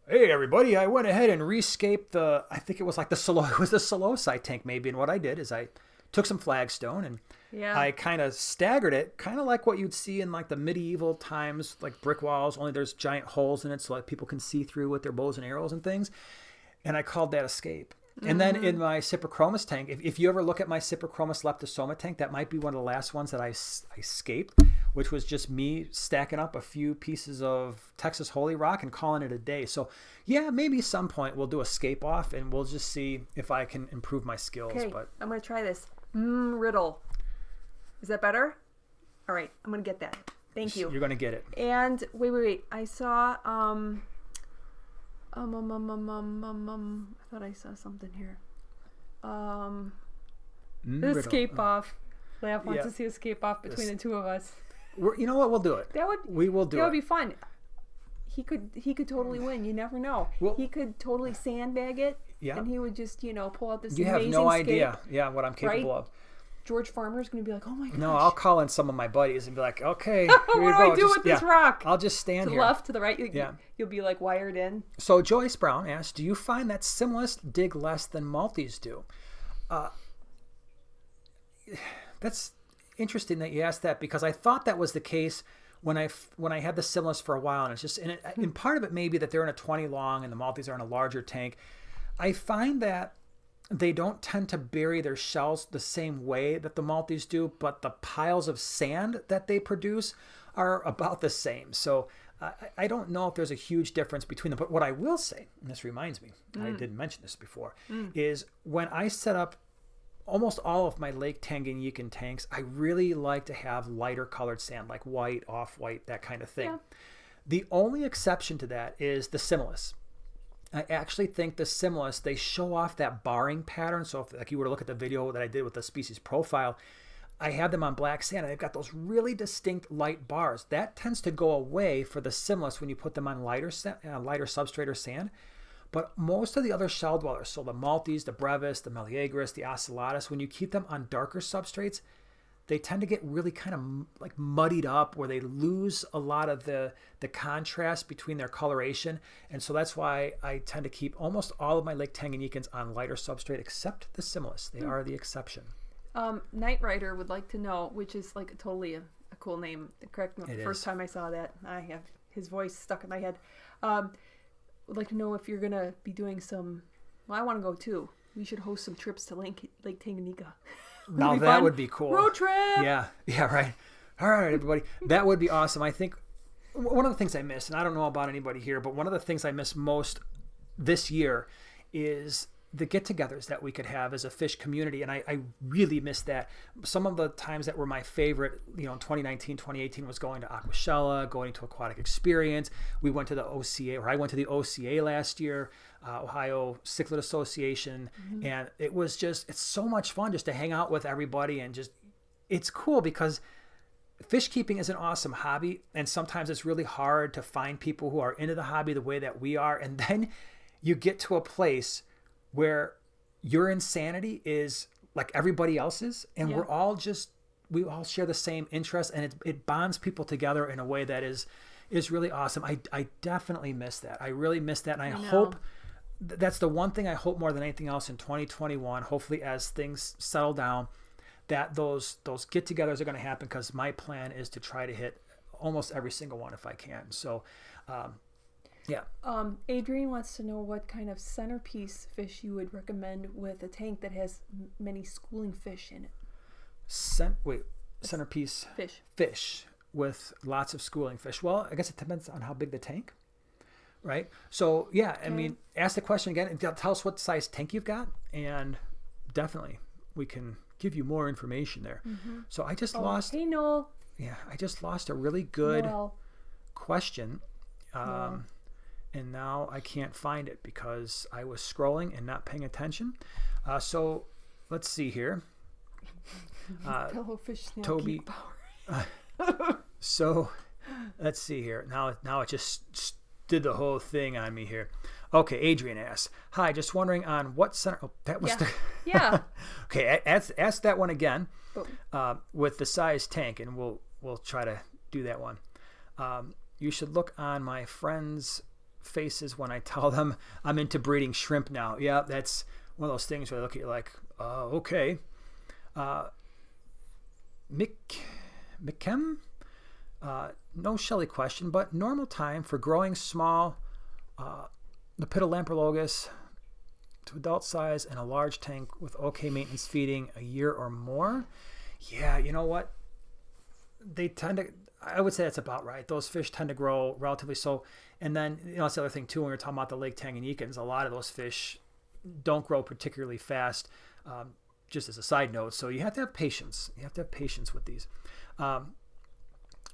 hey, everybody, I went ahead and rescaped I think it was like the Seleucide tank maybe. And what I did is I took some flagstone and I kind of staggered it, kind of like what you'd see in like the medieval times, like brick walls, only there's giant holes in it so that people can see through with their bows and arrows and things. And I called that escape. And then in my Cyprichromis tank, if you ever look at my Cyprichromis leptosoma tank, that might be one of the last ones that I escaped, which was just me stacking up a few pieces of Texas Holy Rock and calling it a day. So yeah, maybe some point we'll do a scape off and we'll just see if I can improve my skills. Okay, but I'm going to try this. Riddle. Is that better? All right, I'm going to get that. Thank you. You're going to get it. And wait. I saw, I thought I saw something here. The escape off. Laugh wants to see a escape off between the two of us. You know what? We'll do it. We will do it. That would be fun. He could totally win. You never know. Well, he could totally sandbag it. Yeah. And he would just, pull out this amazing You have no idea, what I'm capable of. George Farmer's going to be like, oh my gosh. No, I'll call in some of my buddies and be like, okay, what do I do with this rock? I'll just stand here. To the left, to the right. You'll be like wired in. So Joyce Brown asked, do you find that Simlists dig less than Maltese do? That's interesting that you asked that, because I thought that was the case when I had the Simlists for a while, and it's just, and part of it may be that they're in a 20 long and the Maltese are in a larger tank. I find that they don't tend to bury their shells the same way that the Maltese do, but the piles of sand that they produce are about the same. So I don't know if there's a huge difference between them. But what I will say, and this reminds me, I didn't mention this before, is when I set up almost all of my Lake Tanganyikan tanks, I really like to have lighter colored sand, like white, off-white, that kind of thing. Yeah. The only exception to that is the Simlists. I actually think the Simlists, they show off that barring pattern. So if like you were to look at the video that I did with the species profile, I have them on black sand and they've got those really distinct light bars. That tends to go away for the Simlists when you put them on lighter substrate or sand. But most of the other shell dwellers, so the Maltese, the Brevis, the Meleagris, the Ocellatus, when you keep them on darker substrates, they tend to get really kind of like muddied up, where they lose a lot of the contrast between their coloration. And so that's why I tend to keep almost all of my Lake Tanganyikans on lighter substrate, except the Simlists. They are the exception. Night Rider would like to know, which is like totally a cool name. Correct me. The first time I saw that, I have his voice stuck in my head. Would like to know if you're going to be doing some, well, I want to go too. We should host some trips to Lake Tanganyika. Now that would be cool. Road trip. Yeah, right. All right, everybody. That would be awesome. I think one of the things I miss, and I don't know about anybody here, but one of the things I miss most this year is the get-togethers that we could have as a fish community, and I really miss that. Some of the times that were my favorite, in 2019, 2018 was going to Aquashella, going to Aquatic Experience. We went to the OCA, or I went to the OCA last year, Ohio Cichlid Association, and it was just, it's so much fun just to hang out with everybody, and just, it's cool because fish keeping is an awesome hobby, and sometimes it's really hard to find people who are into the hobby the way that we are, and then you get to a place where your insanity is like everybody else's, and we all share the same interests, and it bonds people together in a way that is really awesome. I definitely miss that. I really miss that, and I hope that's the one thing I hope more than anything else in 2021, hopefully as things settle down, that those get-togethers are going to happen, because my plan is to try to hit almost every single one if I can. So yeah. Adrian wants to know what kind of centerpiece fish you would recommend with a tank that has many schooling fish in it. Centerpiece fish. with lots of schooling fish? Well, I guess it depends on how big the tank, right? So yeah, I mean, ask the question again and tell us what size tank you've got, and definitely we can give you more information there. So I just lost. Hey, Noel. Yeah, I just lost a really good question. And now I can't find it because I was scrolling and not paying attention. So let's see here. Fellow fish snail Toby. geek power. So let's see here. Now it just did the whole thing on me here. Okay, Adrian asks, hi, just wondering on what center. Oh, that was yeah. Okay, ask that one again with the size tank, and we'll try to do that one. You should look on my friends' faces when I tell them I'm into breeding shrimp now. Yeah, that's one of those things where I look at you like, okay. Mikem? No Shelley question, but normal time for growing small Lepidolamprologus to adult size in a large tank with okay maintenance feeding, a year or more. Yeah, you know what? They tend to, I would say that's about right. Those fish tend to grow relatively slow. And then, that's the other thing too, when we're talking about the Lake Tanganyikans, a lot of those fish don't grow particularly fast, just as a side note. So you have to have patience. You have to have patience with these.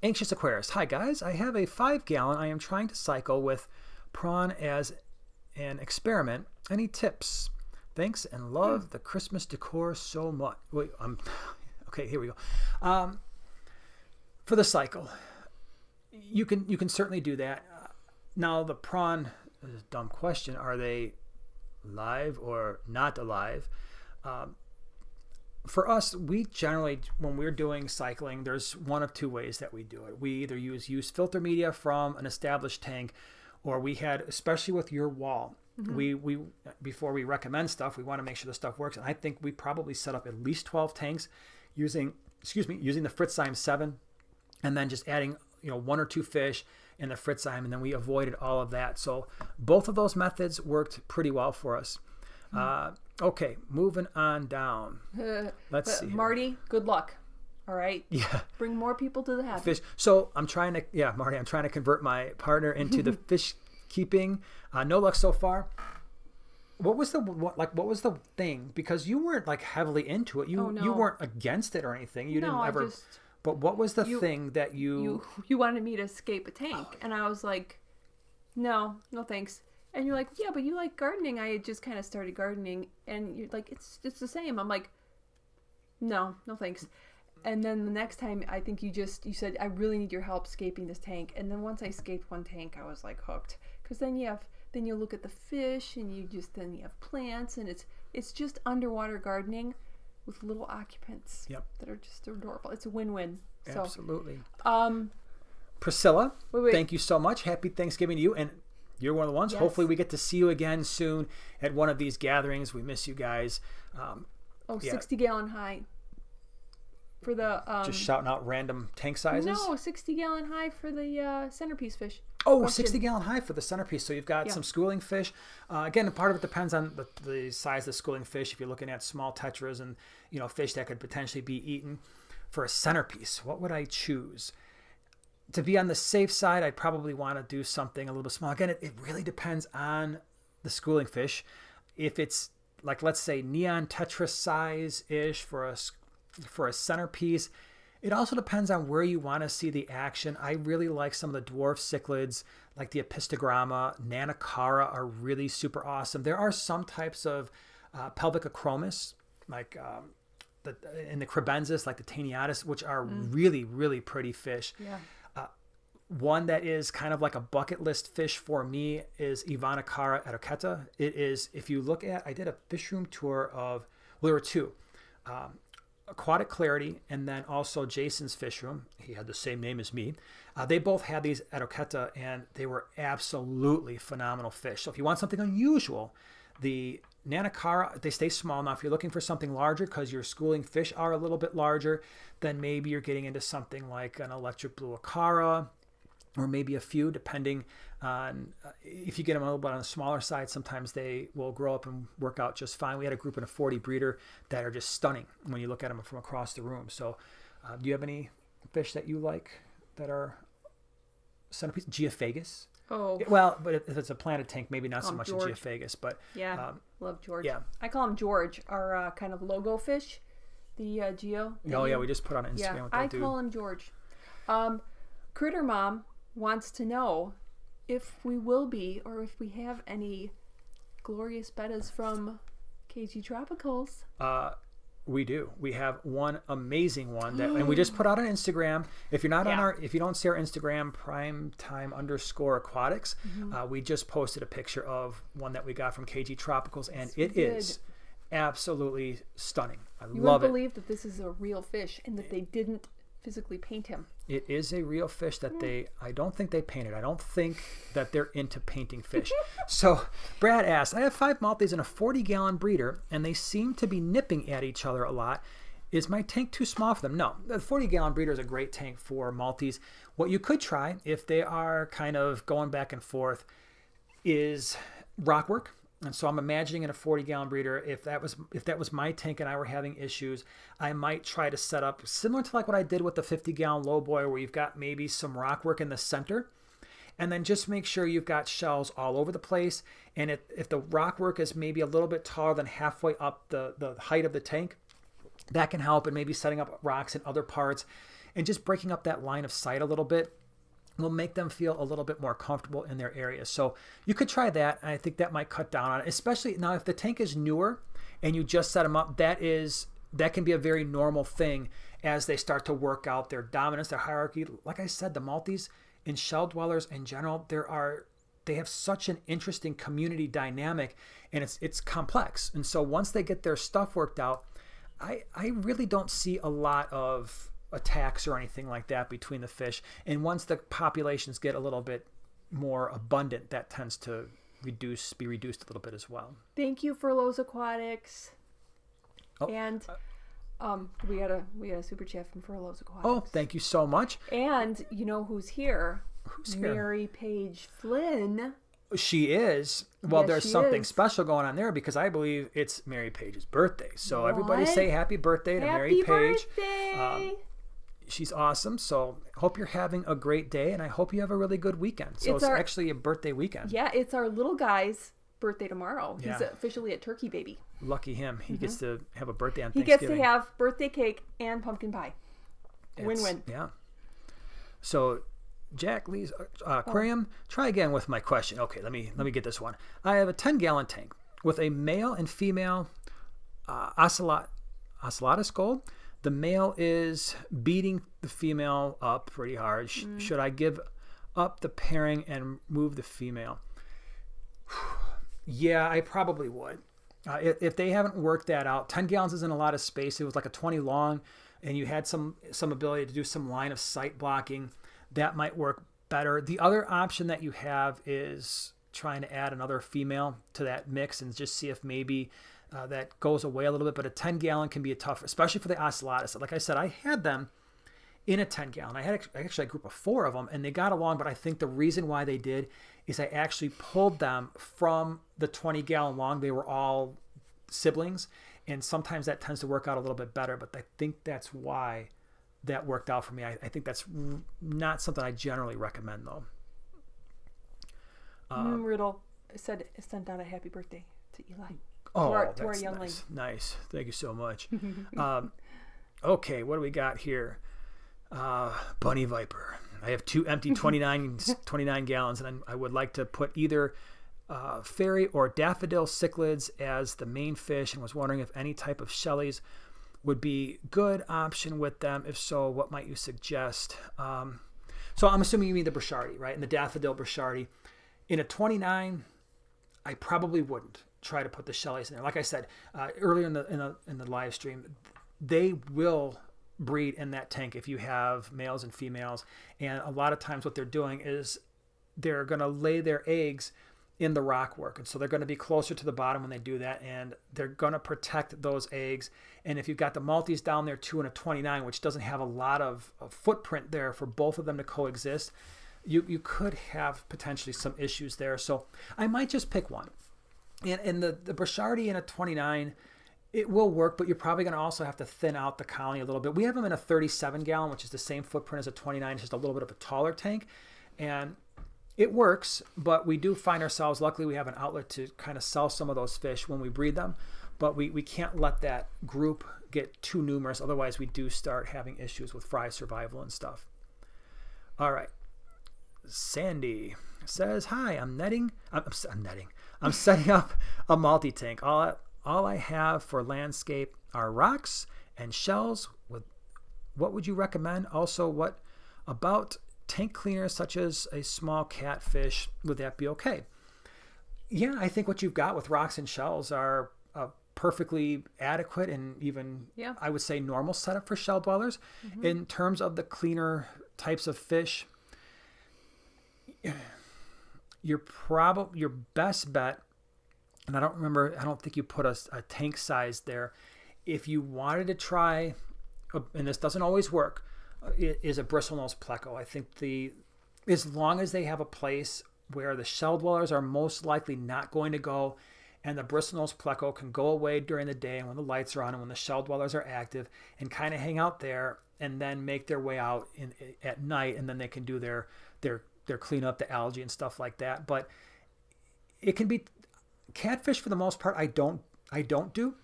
Anxious Aquarist. Hi guys, I have a 5-gallon I am trying to cycle with prawn as an experiment. Any tips? Thanks and love the Christmas decor so much. Wait, okay, here we go. For the cycle, you can certainly do that. Now the prawn is a dumb question. Are they live or not alive? For us, we generally, when we're doing cycling, there's one of two ways that we do it. We either use filter media from an established tank, or we had, especially with your wall, we before we recommend stuff, we want to make sure the stuff works. And I think we probably set up at least 12 tanks using the Fritzheim 7, and then just adding 1 or 2 fish in the Fritzheim, and then we avoided all of that. So both of those methods worked pretty well for us. Okay, moving on down. Let's see. Marty, good luck. All right. Yeah. Bring more people to the habit. Fish. So Marty, I'm trying to convert my partner into the fish keeping. No luck so far. What was the thing? Because you weren't like heavily into it. You weren't against it or anything. You didn't ever. But what was the thing that you wanted me to escape a tank, and I was like, no thanks. And you're like, yeah, but you like gardening. I had just kind of started gardening, and you're like, it's the same. I'm like, no thanks. And then the next time, I think you said, I really need your help scaping this tank. And then once I scaped one tank, I was like hooked, because then you look at the fish, and you have plants, and it's just underwater gardening with little occupants that are just adorable. It's a win-win. Absolutely. So, Priscilla, wait. Thank you so much. Happy Thanksgiving to you. And you're one of the ones. Yes. Hopefully we get to see you again soon at one of these gatherings. We miss you guys. 60-gallon high for the... just shouting out random tank sizes? No, 60-gallon high for the centerpiece fish. Oh, 60-gallon high for the centerpiece. So you've got some schooling fish. Again, part of it depends on the size of the schooling fish. If you're looking at small tetras and fish that could potentially be eaten. For a centerpiece, what would I choose? To be on the safe side, I'd probably want to do something a little bit small. Again, it really depends on the schooling fish. If it's like, let's say, neon tetra size-ish for a centerpiece, it also depends on where you want to see the action. I really like some of the dwarf cichlids, like the Apistogramma. Nanacara are really super awesome. There are some types of pelvic achromis, like in the Crebensis, like the Taeniatus, which are really, really pretty fish. Yeah. One that is kind of like a bucket list fish for me is Ivanacara etocheta. It is, if you look at, I did a fish room tour of, there were 2. Aquatic Clarity, and then also Jason's fish room. He had the same name as me. They both had these etocheta, and they were absolutely phenomenal fish. So if you want something unusual, the Nanacara, they stay small. Now, if you're looking for something larger because your schooling fish are a little bit larger, then maybe you're getting into something like an electric blue Acara, or maybe a few, depending on if you get them a little bit on the smaller side. Sometimes they will grow up and work out just fine. We had a group in a 40 breeder that are just stunning when you look at them from across the room. So do you have any fish that you like that are centerpiece. Geophagus. Oh. Well, but if it's a planted tank, maybe not so much a George. geophagus, but Yeah, love George. yeah. I call him George, our kind of logo fish, the Geo. Oh yeah, we just put on Instagram Yeah, with that I dude. call him George. Critter Mom wants to know if we will be, or if we have any glorious bettas from KG Tropicals. We do. We have one amazing one that, and we just put out on Instagram. If you're not on our, if you don't see our Instagram, primetime_aquatics, we just posted a picture of one that we got from KG Tropicals, and it is absolutely stunning. I You love wouldn't it. believe that this is a real fish and that they didn't physically paint him. It is a real fish that I don't think they painted. I don't think that they're into painting fish. So Brad asked, I have 5 multis and a 40-gallon breeder, and they seem to be nipping at each other a lot. Is my tank too small for them? No, the 40-gallon breeder is a great tank for multis. What you could try, if they are kind of going back and forth, is rock work. And so I'm imagining in a 40-gallon breeder, if that was my tank and I were having issues, I might try to set up similar to like what I did with the 50-gallon low boy, where you've got maybe some rock work in the center, and then just make sure you've got shells all over the place. And if the rock work is maybe a little bit taller than halfway up the height of the tank, that can help. And maybe setting up rocks in other parts and just breaking up that line of sight a little bit will make them feel a little bit more comfortable in their area. So you could try that. I think that might cut down on it, especially now if the tank is newer and you just set them up. That can be a very normal thing as they start to work out their dominance, their hierarchy. Like I said, the multis and shell dwellers in general, they have such an interesting community dynamic, and it's complex. And so once they get their stuff worked out, I really don't see a lot of attacks or anything like that between the fish. And once the populations get a little bit more abundant, that tends to be reduced a little bit as well. Thank you for Lowe's Aquatics. Oh, and we got a super chat from Furloughs Aquatics. Oh, thank you so much. And you know who's here? Who's here? Mary Paige Flynn. She is. Well, Yes, there's she something is. special going on there because I believe it's Mary Paige's birthday. So everybody What? say happy birthday to Mary Happy Paige. birthday! She's awesome. So hope you're having a great day, and I hope you have a really good weekend. So it's actually a birthday weekend. Yeah, it's our little guy's birthday tomorrow. Yeah. He's officially a turkey baby. Lucky him. He gets to have a birthday on He gets Thanksgiving. to have birthday cake and pumpkin pie. Win-win. Yeah. So Jack Lee's aquarium. Try again with my question. Okay, let me get this one. I have a 10-gallon tank with a male and female ocellatus gold. The male is beating the female up pretty hard. Should I give up the pairing and move the female? Yeah, I probably would. If they haven't worked that out, 10 gallons isn't a lot of space. It was like a 20 long, and you had some ability to do some line of sight blocking. That might work better. The other option that you have is trying to add another female to that mix and just see if maybe that goes away a little bit. But a 10-gallon can be a tough, especially for the ocellatus. Like I said, I had them in a 10-gallon. I had actually a group of 4 of them, and they got along. But I think the reason why they did is I actually pulled them from the 20-gallon long. They were all siblings, and sometimes that tends to work out a little bit better. But I think that's why that worked out for me. I think that's not something I generally recommend, though. Riddle sent out a happy birthday to Eli. Oh, to our that's youngling. nice. Thank you so much. Okay, what do we got here? Bunny Viper. I have 2 empty 29 gallons, and I would like to put either fairy or daffodil cichlids as the main fish, and was wondering if any type of shellies would be good option with them. If so, what might you suggest? So I'm assuming you mean the Brochardi, right? And the daffodil Brochardi. In a 29, I probably wouldn't try to put the shellies in there. Like I said earlier in the live stream, they will breed in that tank if you have males and females. And a lot of times what they're doing is they're going to lay their eggs in the rock work. And so they're going to be closer to the bottom when they do that, and they're going to protect those eggs. And if you've got the multis down there too in a 29, which doesn't have a lot of footprint there for both of them to coexist, you could have potentially some issues there. So I might just pick one. And the Brochardi in a 29 It will work, but you're probably going to also have to thin out the colony a little bit. We have them in a 37 gallon, which is the same footprint as a 29. It's just a little bit of a taller tank. And it works, but we do find ourselves, luckily we have an outlet to kind of sell some of those fish when we breed them. But we can't let that group get too numerous. Otherwise, we do start having issues with fry survival and stuff. All right. Sandy says, hi, I'm setting up a multi-tank. All I have for landscape are rocks and shells. What would you recommend? Also, what about tank cleaners such as a small catfish? Would that be okay? Yeah, I think what you've got with rocks and shells are perfectly adequate and even, I would say, normal setup for shell dwellers. In terms of the cleaner types of fish, your best bet, and I don't think you put a tank size there. If you wanted to try, and this doesn't always work, is a bristlenose pleco. I think as long as they have a place where the shell dwellers are most likely not going to go, and the bristlenose pleco can go away during the day and when the lights are on and when the shell dwellers are active and kind of hang out there and then make their way out at night, and then they can do their clean up, the algae and stuff like that. But it can be catfish for the most part. I don't do,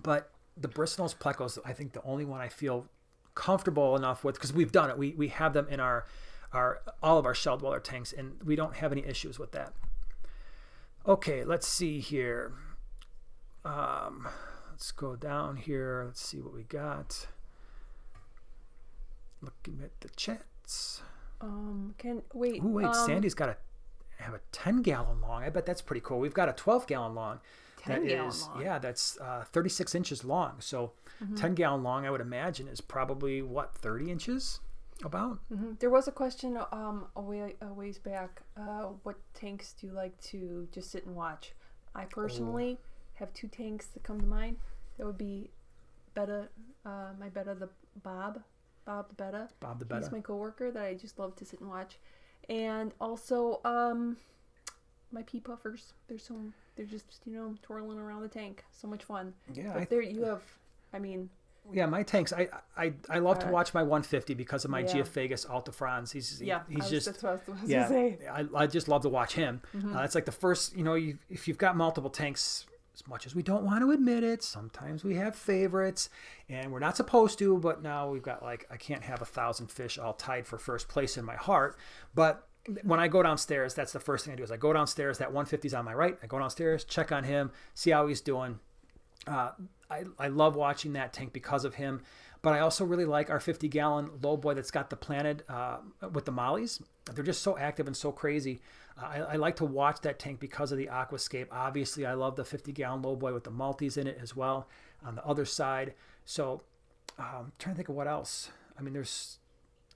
but the bristlenose pleco is, I think, the only one I feel comfortable enough with, because we've done it. We have them in all of our shell dweller tanks, and we don't have any issues with that. Okay, let's see here. Let's go down here. Let's see what we got. Looking at the chats. Sandy's got have a 10-gallon long. I bet that's pretty cool. We've got a 12-gallon long. 10-gallon long. Yeah, that's 36 inches long. So 10-gallon long, I would imagine, is probably, 30 inches about? There was a question a ways back. What tanks do you like to just sit and watch? I personally have two tanks that come to mind. That would be Betta, my Betta, Bob the Betta. Bob the Betta. He's my coworker that I just love to sit and watch. And also my pea puffers. They're just twirling around the tank. So much fun. Yeah. Yeah, my tanks. I love to watch my 150 because of my Geophagus altifrans. He's just, that's what I was going to say. I just love to watch him. It's like the first, if you've got multiple tanks, as much as we don't want to admit it, sometimes we have favorites, and we're not supposed to, but now we've got, I can't have 1,000 fish all tied for first place in my heart. But when I go downstairs, that's the first thing I do is I go downstairs. That 150's on my right. I go downstairs, check on him, see how he's doing. I love watching that tank because of him, but I also really like our 50-gallon low boy that's got the planted with the mollies. They're just so active and so crazy. I like to watch that tank because of the Aquascape. Obviously, I love the 50-gallon low boy with the multis in it as well on the other side. So I'm trying to think of what else. I mean,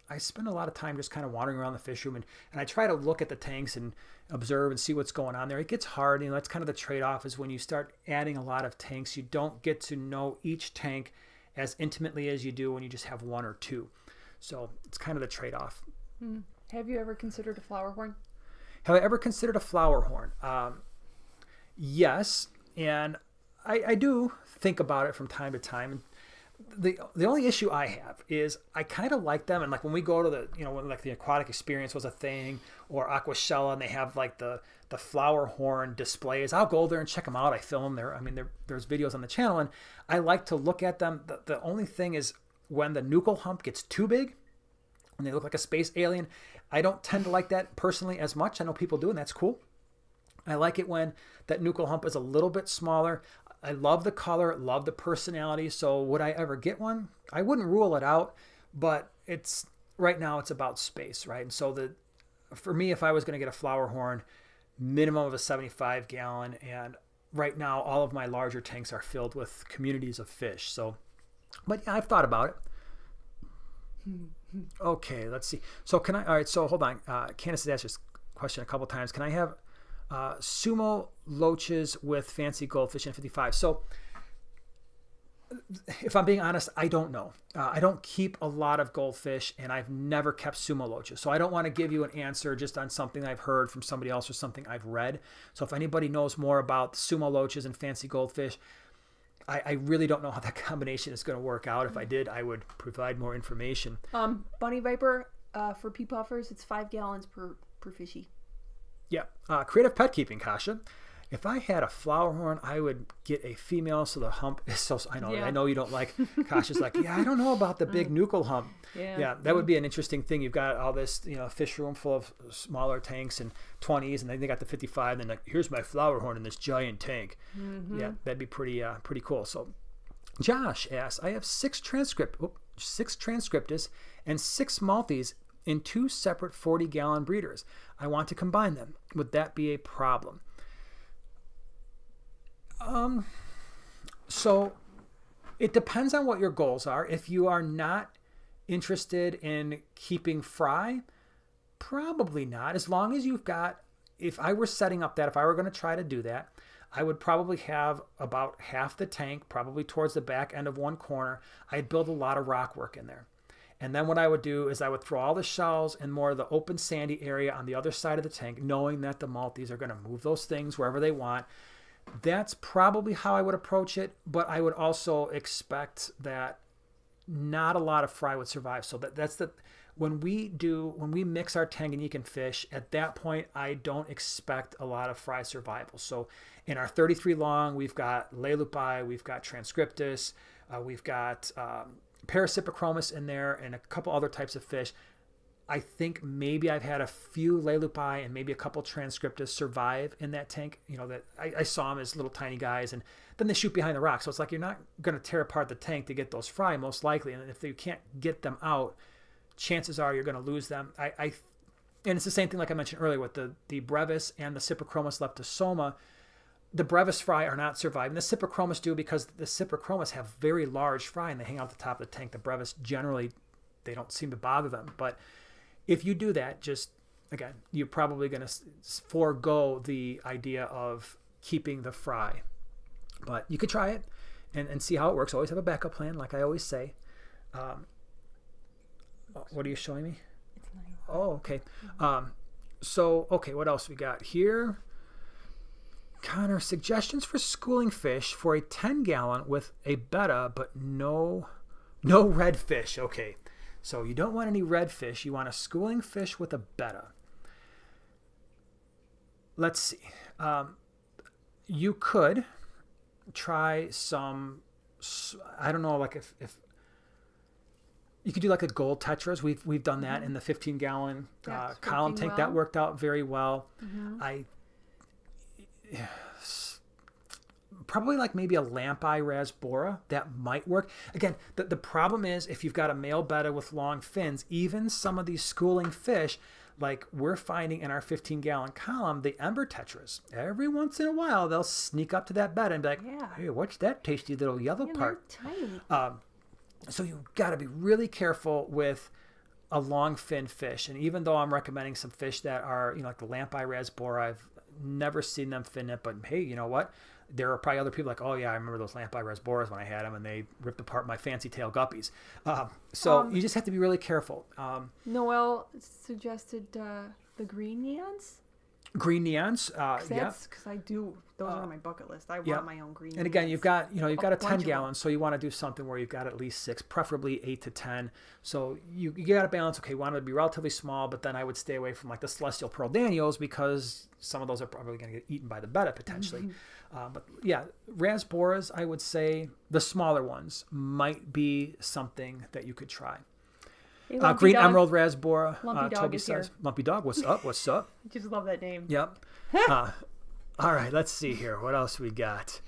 I spend a lot of time just kind of wandering around the fish room, and I try to look at the tanks and observe and see what's going on there. It gets hard. That's kind of the trade-off, is when you start adding a lot of tanks, you don't get to know each tank as intimately as you do when you just have one or two. So it's kind of the trade-off. Have you ever considered a flowerhorn? Have I ever considered a flowerhorn? Yes, and I do think about it from time to time. The only issue I have is I kind of like them, and when we go to when the aquatic experience was a thing, or Aquashella, and they have the flowerhorn displays, I'll go there and check them out. I film them there. I mean, there's videos on the channel, and I like to look at them. The only thing is when the nuchal hump gets too big, and they look like a space alien, I don't tend to like that personally as much. I know people do, and that's cool. I like it when that nuchal hump is a little bit smaller. I love the color, love the personality. So would I ever get one? I wouldn't rule it out, but right now it's about space, right? And so for me, if I was going to get a flowerhorn, minimum of a 75-gallon, and right now all of my larger tanks are filled with communities of fish. So, but yeah, I've thought about it. Okay, let's see. So all right, so hold on. Candace has asked this question a couple times. Can I have sumo loaches with fancy goldfish in 55? So if I'm being honest, I don't know. I don't keep a lot of goldfish, and I've never kept sumo loaches. So I don't want to give you an answer just on something I've heard from somebody else or something I've read. So if anybody knows more about sumo loaches and fancy goldfish, I really don't know how that combination is going to work out. If I did, I would provide more information. Bunny Viper, for pea puffers, it's 5 gallons per fishy. Yeah. Creative pet keeping, Kasha. If I had a Flowerhorn, I would get a female so the hump is so... I know you don't like... Kasha's like, yeah, I don't know about the big nuchal hump. Yeah, that would be an interesting thing. You've got all this, fish room full of smaller tanks and 20s, and then they got the 55, and then like, here's my Flowerhorn in this giant tank. Yeah, that'd be pretty cool. So Josh asks, I have 6 transcriptus and 6 multis in 2 separate 40-gallon breeders. I want to combine them. Would that be a problem? So it depends on what your goals are. If you are not interested in keeping fry, probably not. As long as you've got, if I were setting up that, if I were going to try to do that, I would probably have about half the tank, probably towards the back end of one corner. I'd build a lot of rock work in there. And then what I would do is I would throw all the shells and more of the open sandy area on the other side of the tank, knowing that the multis are going to move those things wherever they want. That's probably how I would approach it, but I would also expect that not a lot of fry would survive. So when we mix our Tanganyikan fish, at that point, I don't expect a lot of fry survival. So in our 33 long, we've got Lelupai, we've got Transcriptus, we've got Parasipochromis in there, and a couple other types of fish. I think maybe I've had a few Lelupai and maybe a couple Transcriptus survive in that tank. That I saw them as little tiny guys, and then they shoot behind the rock. So it's like you're not going to tear apart the tank to get those fry, most likely. And if you can't get them out, chances are you're going to lose them. And it's the same thing like I mentioned earlier with the Brevis and the Cyprichromis leptosoma. The Brevis fry are not surviving. The Cyprichromis do because the Cyprichromis have very large fry and they hang out the top of the tank. The Brevis generally, they don't seem to bother them. But if you do that, just, again, you're probably going to forego the idea of keeping the fry. But you could try it and see how it works. Always have a backup plan, like I always say. What are you showing me? It's nice. Oh, okay. Okay, what else we got here? Connor, suggestions for schooling fish for a 10-gallon with a betta, but no redfish. Okay. So you don't want any redfish. You want a schooling fish with a betta. Let's see. You could try some, I don't know, like if you could do like a gold tetras. We've done that in the 15-gallon column tank. That worked out very well. Probably like maybe a lamp-eye rasbora. That might work. Again, the problem is if you've got a male betta with long fins, even some of these schooling fish, like we're finding in our 15-gallon column, the ember tetras, every once in a while, they'll sneak up to that betta and be like, hey, what's that tasty little yellow part? Tiny. So you've got to be really careful with a long fin fish. And even though I'm recommending some fish that are, like the lamp-eye rasbora, I've never seen them fin it, but hey, you know what? There are probably other people like, oh yeah, I remember those lamp-eye rasboras when I had them and they ripped apart my fancy tail guppies. So you just have to be really careful. Noel suggested the green neons. Green neons, because I do. Those are on my bucket list. I want my own green. And again, you've got a 10-gallon, so you want to do something where you've got at least 6, preferably 8 to 10. So you got to balance. Okay, want it to be relatively small, but then I would stay away from like the celestial pearl daniels because some of those are probably going to get eaten by the betta potentially. But yeah, rasboras, I would say the smaller ones might be something that you could try. Hey, green dog. emerald rasbora. Lumpy dog Toby is says, here. Lumpy dog, what's up? What's up? I just love that name. Yep. All right, let's see here. What else we got?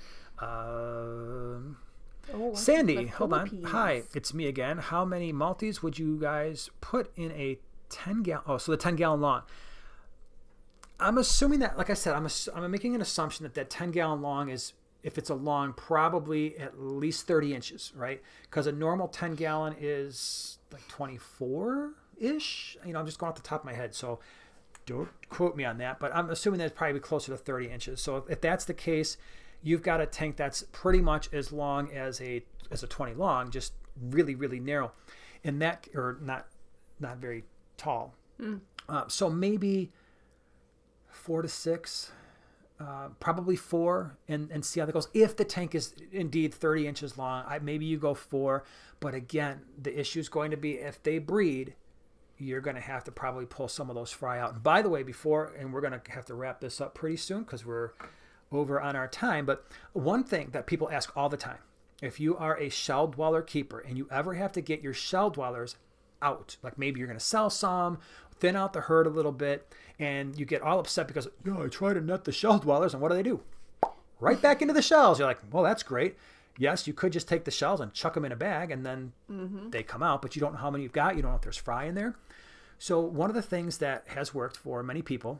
Sandy, hold on. Hi, it's me again. How many multis would you guys put in a 10-gallon? Oh, so the 10-gallon long. I'm assuming that, like I said, I'm making an assumption that 10-gallon long is, if it's a long, probably at least 30 inches, right? Because a normal 10-gallon is like 24-ish. I'm just going off the top of my head, so don't quote me on that. But I'm assuming that's probably closer to 30 inches. So if that's the case, you've got a tank that's pretty much as long as a 20 long, just really, really narrow, and that, or not very tall. So maybe 4 to 6 probably 4 and see how that goes. If the tank is indeed 30 inches long, maybe you go 4. But again, the issue is going to be if they breed, you're going to have to probably pull some of those fry out. And by the way, and we're going to have to wrap this up pretty soon because we're over on our time. But one thing that people ask all the time, if you are a shell dweller keeper and you ever have to get your shell dwellers out, like maybe you're going to sell some, thin out the herd a little bit, and you get all upset because, I try to net the shell dwellers, and what do? Right back into the shells. You're like, well, that's great. Yes, you could just take the shells and chuck them in a bag, and then they come out, but you don't know how many you've got. You don't know if there's fry in there. So one of the things that has worked for many people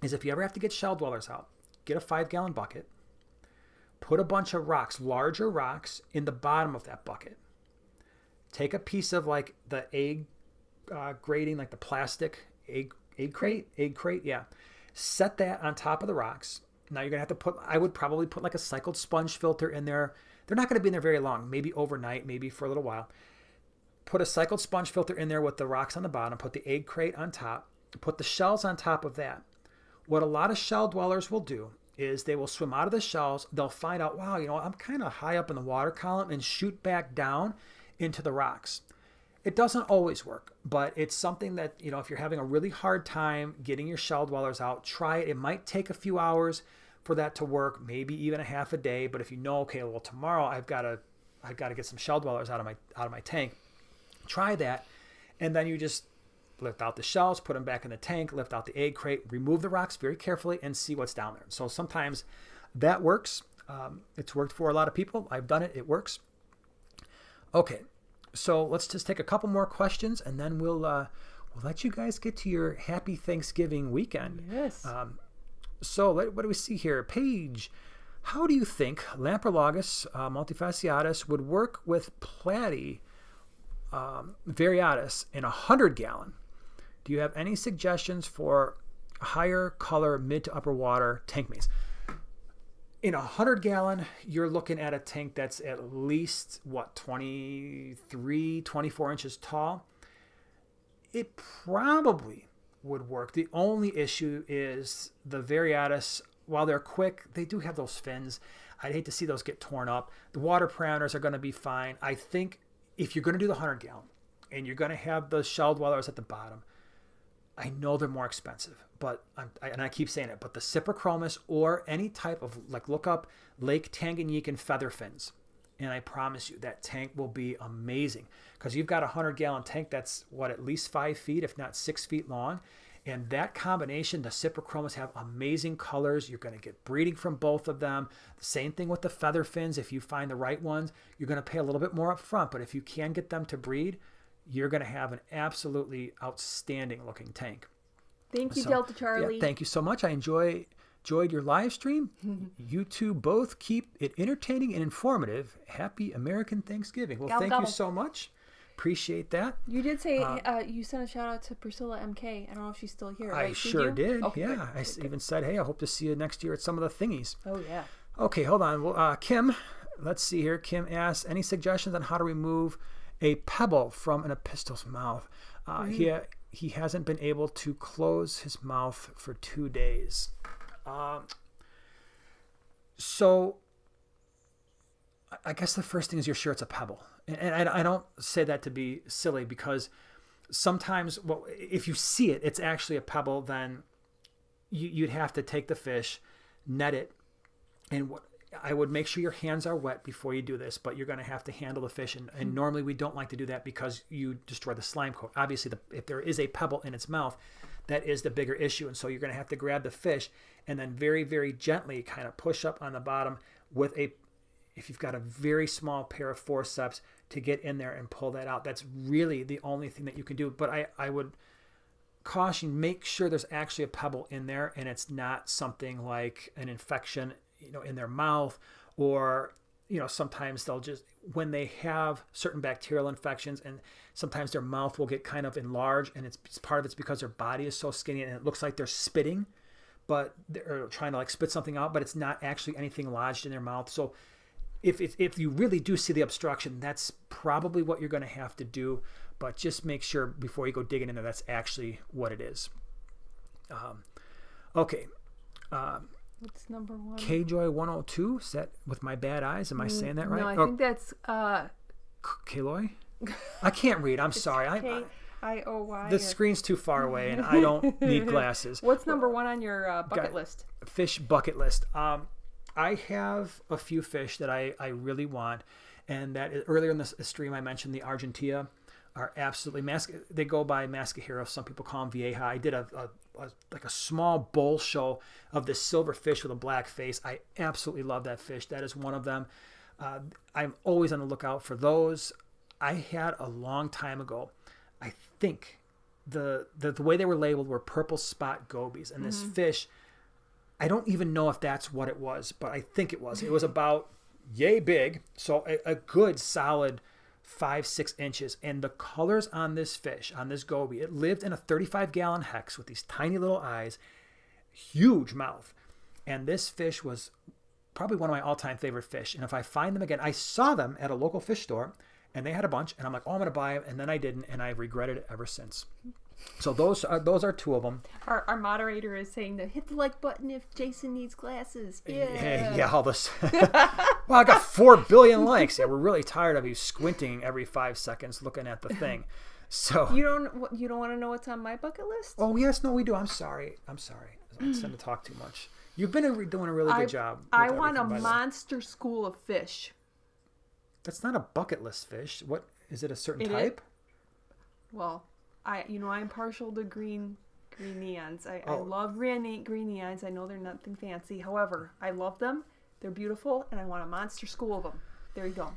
is if you ever have to get shell dwellers out, get a 5-gallon bucket, put a bunch of rocks, larger rocks, in the bottom of that bucket. Take a piece of like the egg grating, like the plastic egg crate, yeah. Set that on top of the rocks. Now you're going to have to I would probably put like a cycled sponge filter in there. They're not going to be in there very long, maybe overnight, maybe for a little while. Put a cycled sponge filter in there with the rocks on the bottom, put the egg crate on top, put the shells on top of that. What a lot of shell dwellers will do is they will swim out of the shells. They'll find out, wow, I'm kind of high up in the water column, and shoot back down into the rocks. It doesn't always work, but it's something that, if you're having a really hard time getting your shell dwellers out, try it. It might take a few hours for that to work, maybe even a half a day. But if okay, well, tomorrow I've got to get some shell dwellers out of my tank. Try that, and then you just lift out the shells, put them back in the tank, lift out the egg crate, remove the rocks very carefully, and see what's down there. So sometimes that works. It's worked for a lot of people. I've done it. It works. Okay, so let's just take a couple more questions, and then we'll let you guys get to your happy Thanksgiving weekend. Yes. So what do we see here? Paige, how do you think Lamprologus multifasciatus would work with Platy variatus in 100-gallon? Do you have any suggestions for higher color mid to upper water tank mates? In 100-gallon, you're looking at a tank that's at least, 23, 24 inches tall. It probably would work. The only issue is the variatus, while they're quick, they do have those fins. I'd hate to see those get torn up. The water parameters are going to be fine. I think if you're going to do the 100-gallon and you're going to have the shell dwellers at the bottom, I know they're more expensive, but I keep saying it, but the Cyprichromis or any type of, look up Lake Tanganyika feather fins, and I promise you that tank will be amazing, because you've got a 100-gallon tank that's, at least 5 feet, if not 6 feet long, and that combination, the Cyprichromis have amazing colors. You're going to get breeding from both of them. The same thing with the feather fins. If you find the right ones, you're going to pay a little bit more up front, but if you can get them to breed, you're going to have an absolutely outstanding looking tank. Thank you, Delta Charlie. Yeah, thank you so much. I enjoyed your live stream. You two both keep it entertaining and informative. Happy American Thanksgiving. Well, thank you so much. Appreciate that. You did say you sent a shout out to Priscilla MK. I don't know if she's still here. I right? sure did. Okay, yeah. Good. Even said, hey, I hope to see you next year at some of the thingies. Oh, yeah. Okay, hold on. Well, Kim, let's see here. Kim asks, any suggestions on how to remove a pebble from an epistel's mouth? He hasn't been able to close his mouth for 2 days. So I guess the first thing is you're sure it's a pebble. And I don't say that to be silly, because sometimes, if you see it, it's actually a pebble, then you'd have to take the fish, net it, and I would make sure your hands are wet before you do this, but you're going to have to handle the fish. And normally we don't like to do that because you destroy the slime coat. Obviously, if there is a pebble in its mouth, that is the bigger issue. And so you're going to have to grab the fish and then very, very gently kind of push up on the bottom with if you've got a very small pair of forceps, to get in there and pull that out. That's really the only thing that you can do. But I would caution, make sure there's actually a pebble in there and it's not something like an infection in their mouth, or sometimes they'll just, when they have certain bacterial infections, and sometimes their mouth will get kind of enlarged, and it's part of it's because their body is so skinny and it looks like they're spitting, but they're trying to spit something out, but it's not actually anything lodged in their mouth. So if you really do see the obstruction, that's probably what you're going to have to do, but just make sure before you go digging in there that's actually what it is. Okay. What's number one? K-Joy 102. Is that with my bad eyes? Am I saying that right? No, I think that's Kaloy? I can't read. I'm sorry. K-I-O-Y. The screen's too far away, and I don't need glasses. What's number one on your bucket list? Fish bucket list. I have a few fish that I really want, and that is, earlier in the stream I mentioned the Argentea are absolutely they go by Mascahero. Some people call them Vieja. I did a small bowl show of this silver fish with a black face. I absolutely love that fish. That is one of them. I'm always on the lookout for those. I had a long time ago, I think the way they were labeled were purple spot gobies, and this fish, I don't even know if that's what it was, but I think it was. It was about yay big, so a good solid 5-6 inches, and the colors on this fish, on this goby, it lived in a 35-gallon hex with these tiny little eyes, huge mouth, and this fish was probably one of my all-time favorite fish. And if I find them again, I saw them at a local fish store, and they had a bunch, and I'm like, oh, I'm gonna buy them, and then I didn't, and I've regretted it ever since. So those are two of them. Our moderator is saying to hit the like button if Jason needs glasses. Yeah, all this. Well, I got 4 billion likes. Yeah, we're really tired of you squinting every 5 seconds looking at the thing. So you don't want to know what's on my bucket list? Oh yes, no, we do. I'm sorry. I tend to talk too much. You've been doing a really good job. I want a monster school of fish. That's not a bucket list fish. What is it? A certain type? Well, I'm partial to green neons. I love green neons. I know they're nothing fancy. However, I love them. They're beautiful, and I want a monster school of them. There you go.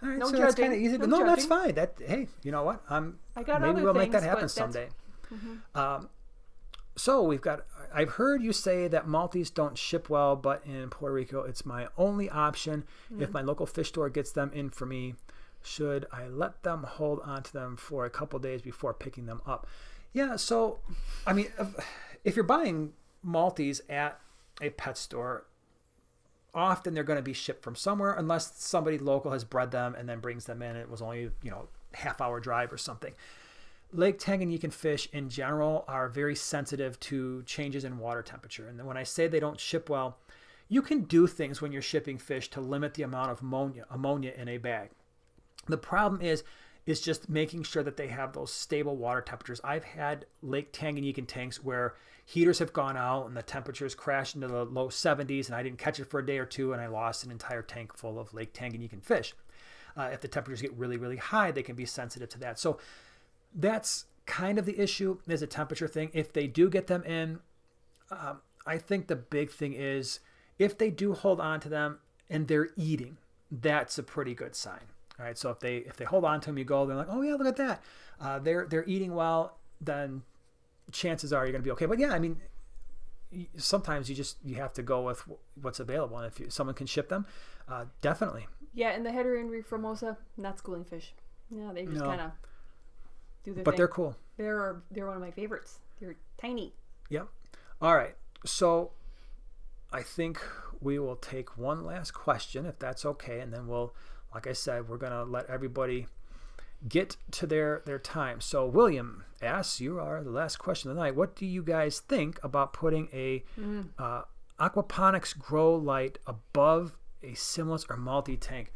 All right, no so judging. That's kind of easy. No, No, that's fine. Hey, you know what? Maybe we'll make that happen someday. So I've heard you say that Maltese don't ship well, but in Puerto Rico, it's my only option. If my local fish store gets them in for me, should I let them hold on to them for a couple days before picking them up? Yeah, so, I mean, if you're buying Maltese at a pet store, often they're going to be shipped from somewhere unless somebody local has bred them and then brings them in. It was only, half-hour drive or something. Lake Tanganyikan fish in general are very sensitive to changes in water temperature. And when I say they don't ship well, you can do things when you're shipping fish to limit the amount of ammonia in a bag. The problem is just making sure that they have those stable water temperatures. I've had Lake Tanganyikan tanks where heaters have gone out and the temperatures crashed into the low 70s and I didn't catch it for a day or two and I lost an entire tank full of Lake Tanganyikan fish. If the temperatures get really, really high, they can be sensitive to that. So that's kind of the issue, is a temperature thing. If they do get them in, I think the big thing is if they do hold on to them and they're eating, that's a pretty good sign. All right, so if they hold on to them, you go, they're like, oh yeah, look at that. They're eating well, then chances are you're going to be okay. But yeah, I mean, sometimes you have to go with what's available. And if someone can ship them, definitely. Yeah, and the Header and Reef Formosa, not schooling fish. No, they just kind of do their thing. But they're cool. They're one of my favorites. They're tiny. Yep. All right. So I think we will take one last question, if that's okay, and then we'll, like I said, we're going to let everybody get to their time. So William asks, you are the last question of the night. What do you guys think about putting a aquaponics grow light above a Simulus or multi-tank?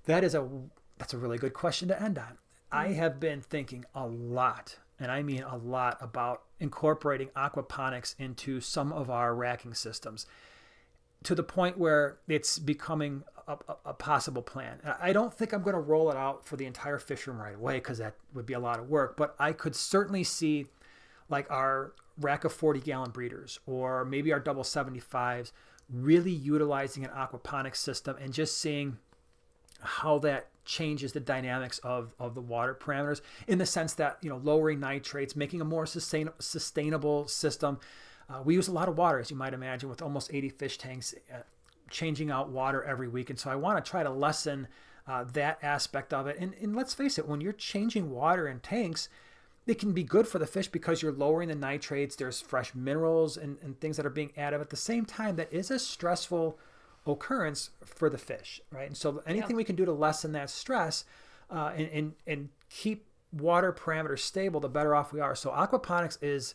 That's a really good question to end on. I have been thinking a lot, and I mean a lot, about incorporating aquaponics into some of our racking systems to the point where it's becoming a possible plan. I don't think I'm going to roll it out for the entire fish room right away because that would be a lot of work, but I could certainly see like our rack of 40-gallon breeders or maybe our double 75s really utilizing an aquaponics system and just seeing how that changes the dynamics of the water parameters in the sense that, lowering nitrates, making a more sustainable system. We use a lot of water, as you might imagine, with almost 80 fish tanks, changing out water every week. And so I want to try to lessen that aspect of it. And let's face it, when you're changing water in tanks, it can be good for the fish because you're lowering the nitrates. There's fresh minerals and things that are being added. At the same time, that is a stressful occurrence for the fish, right? And so anything we can do to lessen that stress and keep water parameters stable, the better off we are. So aquaponics is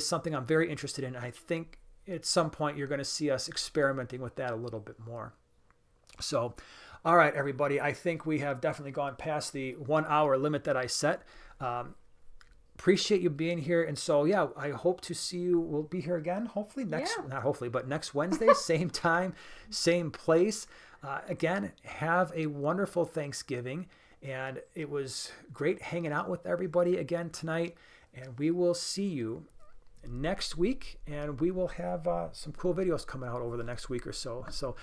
something I'm very interested in. I think at some point you're going to see us experimenting with that a little bit more. So, all right, everybody, I think we have definitely gone past the 1 hour limit that I set. Appreciate you being here. And so, yeah, I hope to see you. We'll be here again, hopefully not hopefully, but next Wednesday, same time, same place. Again, have a wonderful Thanksgiving. And it was great hanging out with everybody again tonight. And we will see you next week. And we will have some cool videos coming out over the next week or so. So,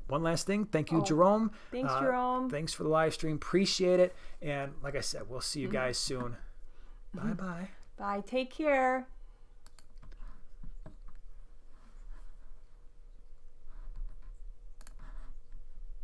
one last thing. Thank you, Jerome. Thanks, Jerome. Thanks for the live stream. Appreciate it. And like I said, we'll see you guys soon. Bye-bye. Bye. Take care.